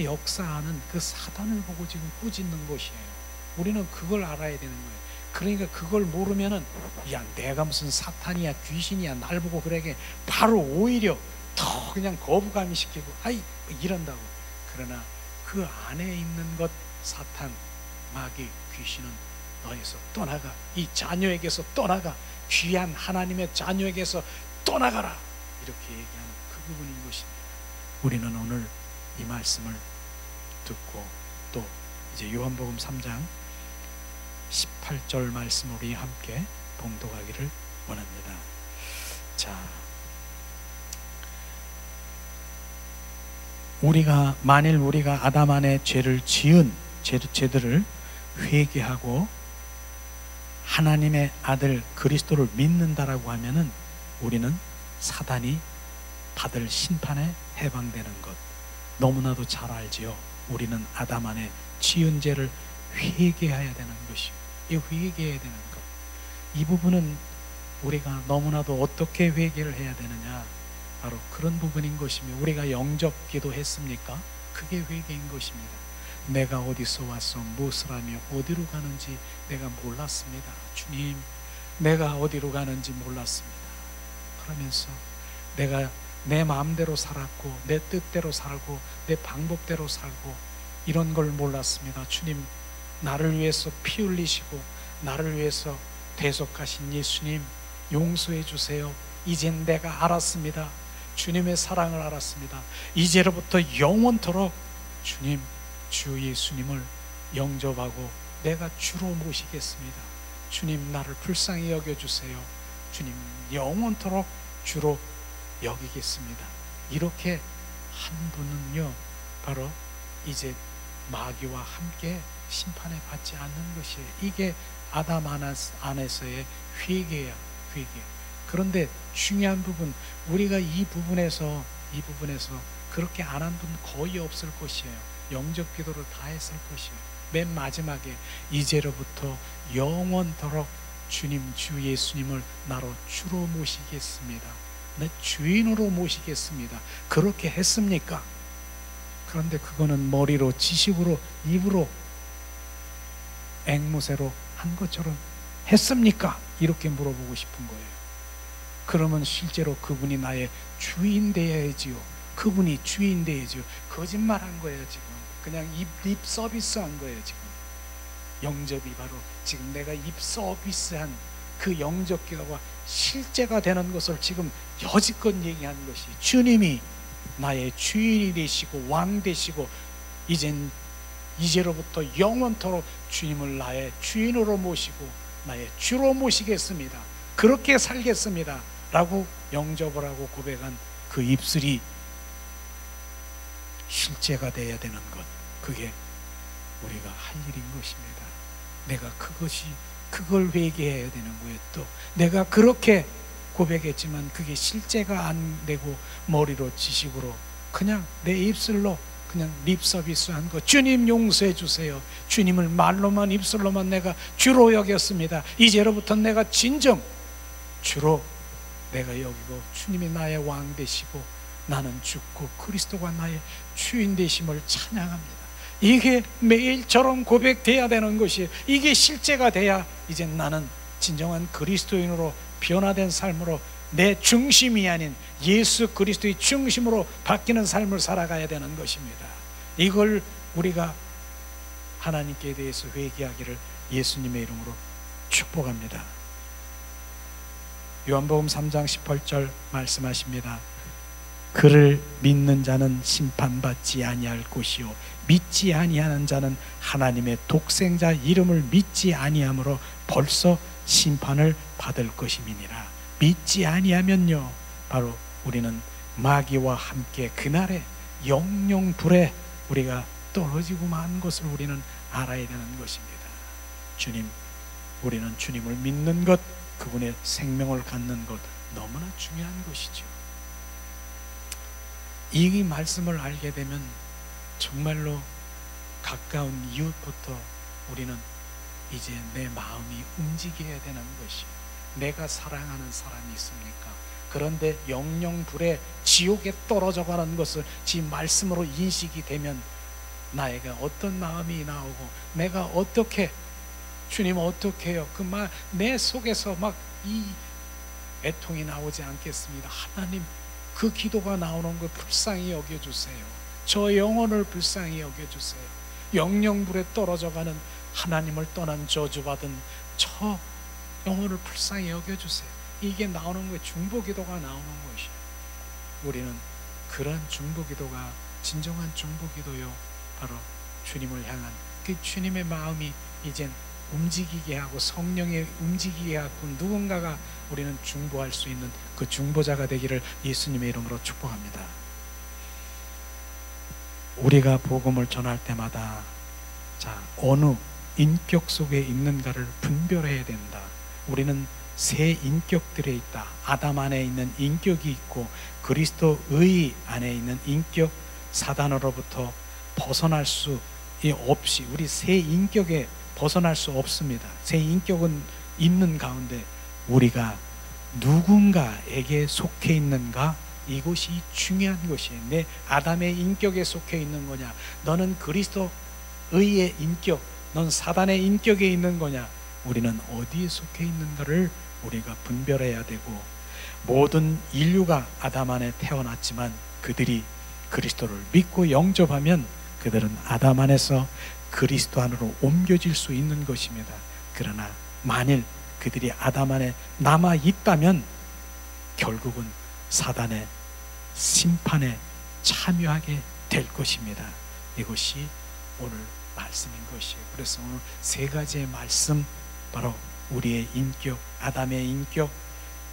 Speaker 1: 역사하는 그 사단을 보고 지금 꾸짖는 것이에요. 우리는 그걸 알아야 되는 거예요. 그러니까 그걸 모르면은 야 내가 무슨 사탄이야 귀신이야 날 보고 그러게 바로 오히려 더 그냥 거부감이 시키고 이런다고. 그러나 그 안에 있는 것, 사탄, 마귀, 귀신은 너에서 떠나가. 이 자녀에게서 떠나가. 귀한 하나님의 자녀에게서 떠나가라. 이렇게 얘기하는 그 부분인 것입니다. 우리는 오늘 이 말씀을 듣고 또 이제 요한복음 3장 18절 말씀 우리 함께 봉독하기를 원합니다. 자, 만일 우리가 아담 안에 죄를 지은 죄들을 회개하고 하나님의 아들 그리스도를 믿는다라고 하면은 우리는 사단이 받을 심판에 해방되는 것 너무나도 잘 알지요. 우리는 아담 안에 지은 죄를 회개해야 되는 것이요. 이 회개해야 되는 것, 이 부분은 우리가 너무나도 어떻게 회개를 해야 되느냐, 바로 그런 부분인 것이며, 우리가 영접 기도했습니까? 그게 회개인 것입니다. 내가 어디서 와서 무엇을 하며 어디로 가는지 내가 몰랐습니다. 주님, 내가 어디로 가는지 몰랐습니다. 그러면서 내가 내 마음대로 살았고 내 뜻대로 살고 내 방법대로 살고 이런 걸 몰랐습니다. 주님, 나를 위해서 피 흘리시고 나를 위해서 대속하신 예수님 용서해 주세요. 이젠 내가 알았습니다. 주님의 사랑을 알았습니다. 이제로부터 영원토록 주님, 주 예수님을 영접하고 내가 주로 모시겠습니다. 주님, 나를 불쌍히 여겨주세요. 주님, 영원토록 주로 여기겠습니다. 이렇게 한 분은요, 바로 이제 마귀와 함께 심판에 받지 않는 것이에요. 이게 아담 안에서의 회개야, 회개. 그런데 중요한 부분, 우리가 이 부분에서 그렇게 안 한 분 거의 없을 것이에요. 영접 기도를 다 했을 것이에요. 맨 마지막에 이제로부터 영원토록 주님, 주 예수님을 나로 주로 모시겠습니다. 내 주인으로 모시겠습니다. 그렇게 했습니까? 그런데 그거는 머리로, 지식으로, 입으로, 앵무새로 한 것처럼 했습니까? 이렇게 물어보고 싶은 거예요. 그러면 실제로 그분이 나의 주인 되어야지요. 그분이 주인 되어야지요. 거짓말한 거예요. 지금 그냥 입 서비스한 거예요. 지금 영접이 바로 지금 내가 입 서비스한 그 영적 기도가 실제가 되는 것을 지금 여지껏 얘기하는 것이, 주님이 나의 주인이 되시고 왕 되시고 이제로부터 영원토록 주님을 나의 주인으로 모시고 나의 주로 모시겠습니다, 그렇게 살겠습니다 라고 영접을 하고 고백한 그 입술이 실제가 되어야 되는 것, 그게 우리가 할 일인 것입니다. 내가 그걸 회개해야 되는 거예요. 또 내가 그렇게 고백했지만 그게 실제가 안 되고 머리로 지식으로 그냥 내 입술로 그냥 립 서비스한 거, 주님 용서해 주세요, 주님을 말로만 입술로만 내가 주로 여겼습니다, 이제로부터 내가 진정 주로 내가 여기고 주님이 나의 왕 되시고 나는 죽고 그리스도가 나의 주인 되심을 찬양합니다. 이게 매일처럼 고백돼야 되는 것이, 이게 실제가 돼야 이제 나는 진정한 그리스도인으로 변화된 삶으로 내 중심이 아닌 예수 그리스도의 중심으로 바뀌는 삶을 살아가야 되는 것입니다. 이걸 우리가 하나님께 대해서 회개하기를 예수님의 이름으로 축복합니다. 요한복음 3장 18절 말씀하십니다. 그를 믿는 자는 심판받지 아니할 것이요 믿지 아니하는 자는 하나님의 독생자 이름을 믿지 아니함으로 벌써 심판을 받을 것임이니라. 믿지 아니하면요, 바로 우리는 마귀와 함께 그날에 영영불에 우리가 떨어지고 만 것을 우리는 알아야 되는 것입니다. 우리는 주님을 믿는 것, 그분의 생명을 갖는 것 너무나 중요한 것이죠. 이 말씀을 알게 되면 정말로 가까운 이웃부터 우리는 이제 내 마음이 움직여야 되는 것이, 내가 사랑하는 사람이 있습니까? 그런데 영영불에 지옥에 떨어져 가는 것을 지금 말씀으로 인식이 되면 나에게 어떤 마음이 나오고 내가 어떻게, 주님 어떻게 해요? 그 말 내 속에서 막 이 애통이 나오지 않겠습니다. 하나님, 그 기도가 나오는 걸 불쌍히 여겨주세요. 저 영혼을 불쌍히 여겨주세요. 영영불에 떨어져가는 하나님을 떠난 저주받은 저 영혼을 불쌍히 여겨주세요. 이게 나오는 거예요. 중보기도가 나오는 것이에요. 우리는 그런 중보기도가 진정한 중보기도요, 바로 주님을 향한 그 주님의 마음이 이젠 움직이게 하고 성령에 움직이게 하고 누군가가 우리는 중보할 수 있는 그 중보자가 되기를 예수님의 이름으로 축복합니다. 우리가 복음을 전할 때마다 어느 인격 속에 있는가를 분별해야 된다. 우리는 세 인격들에 있다. 아담 안에 있는 인격이 있고 그리스도의 안에 있는 인격, 사단으로부터 벗어날 수 없이 우리 세 인격에 벗어날 수 없습니다. 세 인격은 있는 가운데 우리가 누군가에게 속해 있는가, 이것이 중요한 것이에요. 내 아담의 인격에 속해 있는 거냐, 너는 그리스도의 인격, 넌 사단의 인격에 있는 거냐, 우리는 어디에 속해 있는가를 우리가 분별해야 되고, 모든 인류가 아담 안에 태어났지만 그들이 그리스도를 믿고 영접하면 그들은 아담 안에서 그리스도 안으로 옮겨질 수 있는 것입니다. 그러나 만일 그들이 아담 안에 남아 있다면 결국은 사단의 심판에 참여하게 될 것입니다. 이것이 오늘 말씀인 것이에요. 그래서 오늘 세 가지의 말씀, 바로 우리의 인격, 아담의 인격,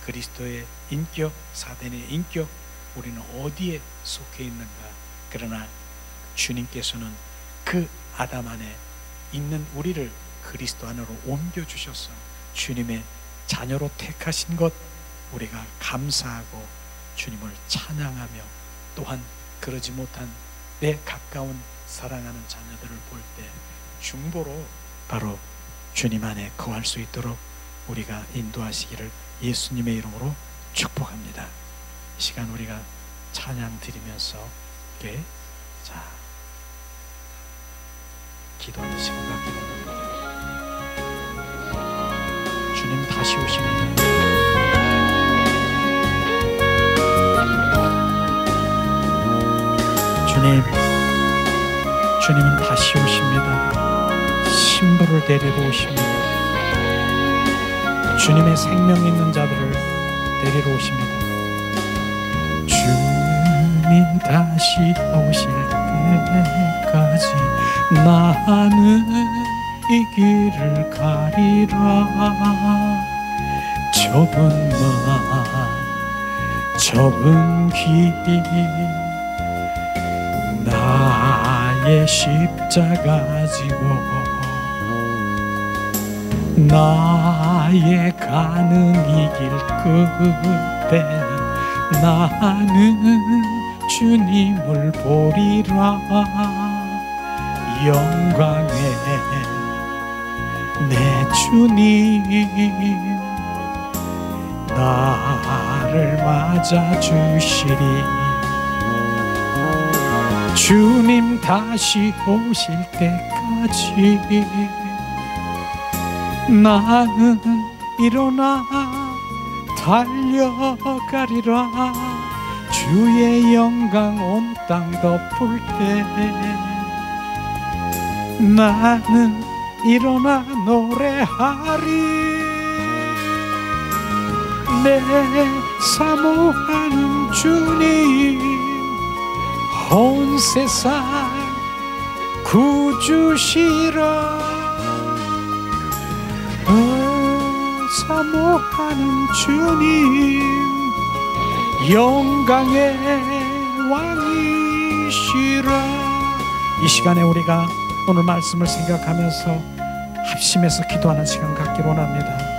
Speaker 1: 그리스도의 인격, 사단의 인격, 우리는 어디에 속해 있는가. 그러나 주님께서는 그 아담 안에 있는 우리를 그리스도 안으로 옮겨주셔서 주님의 자녀로 택하신 것, 우리가 감사하고 주님을 찬양하며, 또한 그러지 못한 내 가까운 사랑하는 자녀들을 볼 때 중보로 바로 주님 안에 거할 수 있도록 우리가 인도하시기를 예수님의 이름으로 축복합니다. 이 시간 우리가 찬양 드리면서 이렇게 기도하는 시간과 기도합니다. 주님 다시 오십니다. 주님은 다시 오십니다. 신부를 데리러 오십니다. 주님의 생명 있는 자들을 데리러 오십니다. 주님 다시 오실 때까지 나는 이 길을 가리라. 좁은 길 나의 십자가 지고 나의 가는 이 길 끝에 나는 주님을 보리라. 영광의 내 주님 나를 맞아주시리. 주님 다시 오실 때까지 나는 일어나 달려가리라. 주의 영광 온 땅 덮을 때 나는 일어나 노래하리. 내 사모하는 주님 온 세상 구주시라. 사모하는 주님 영광의 왕이시라. 이 시간에 우리가 오늘 말씀을 생각하면서 합심해서 기도하는 시간 갖기를 원합니다.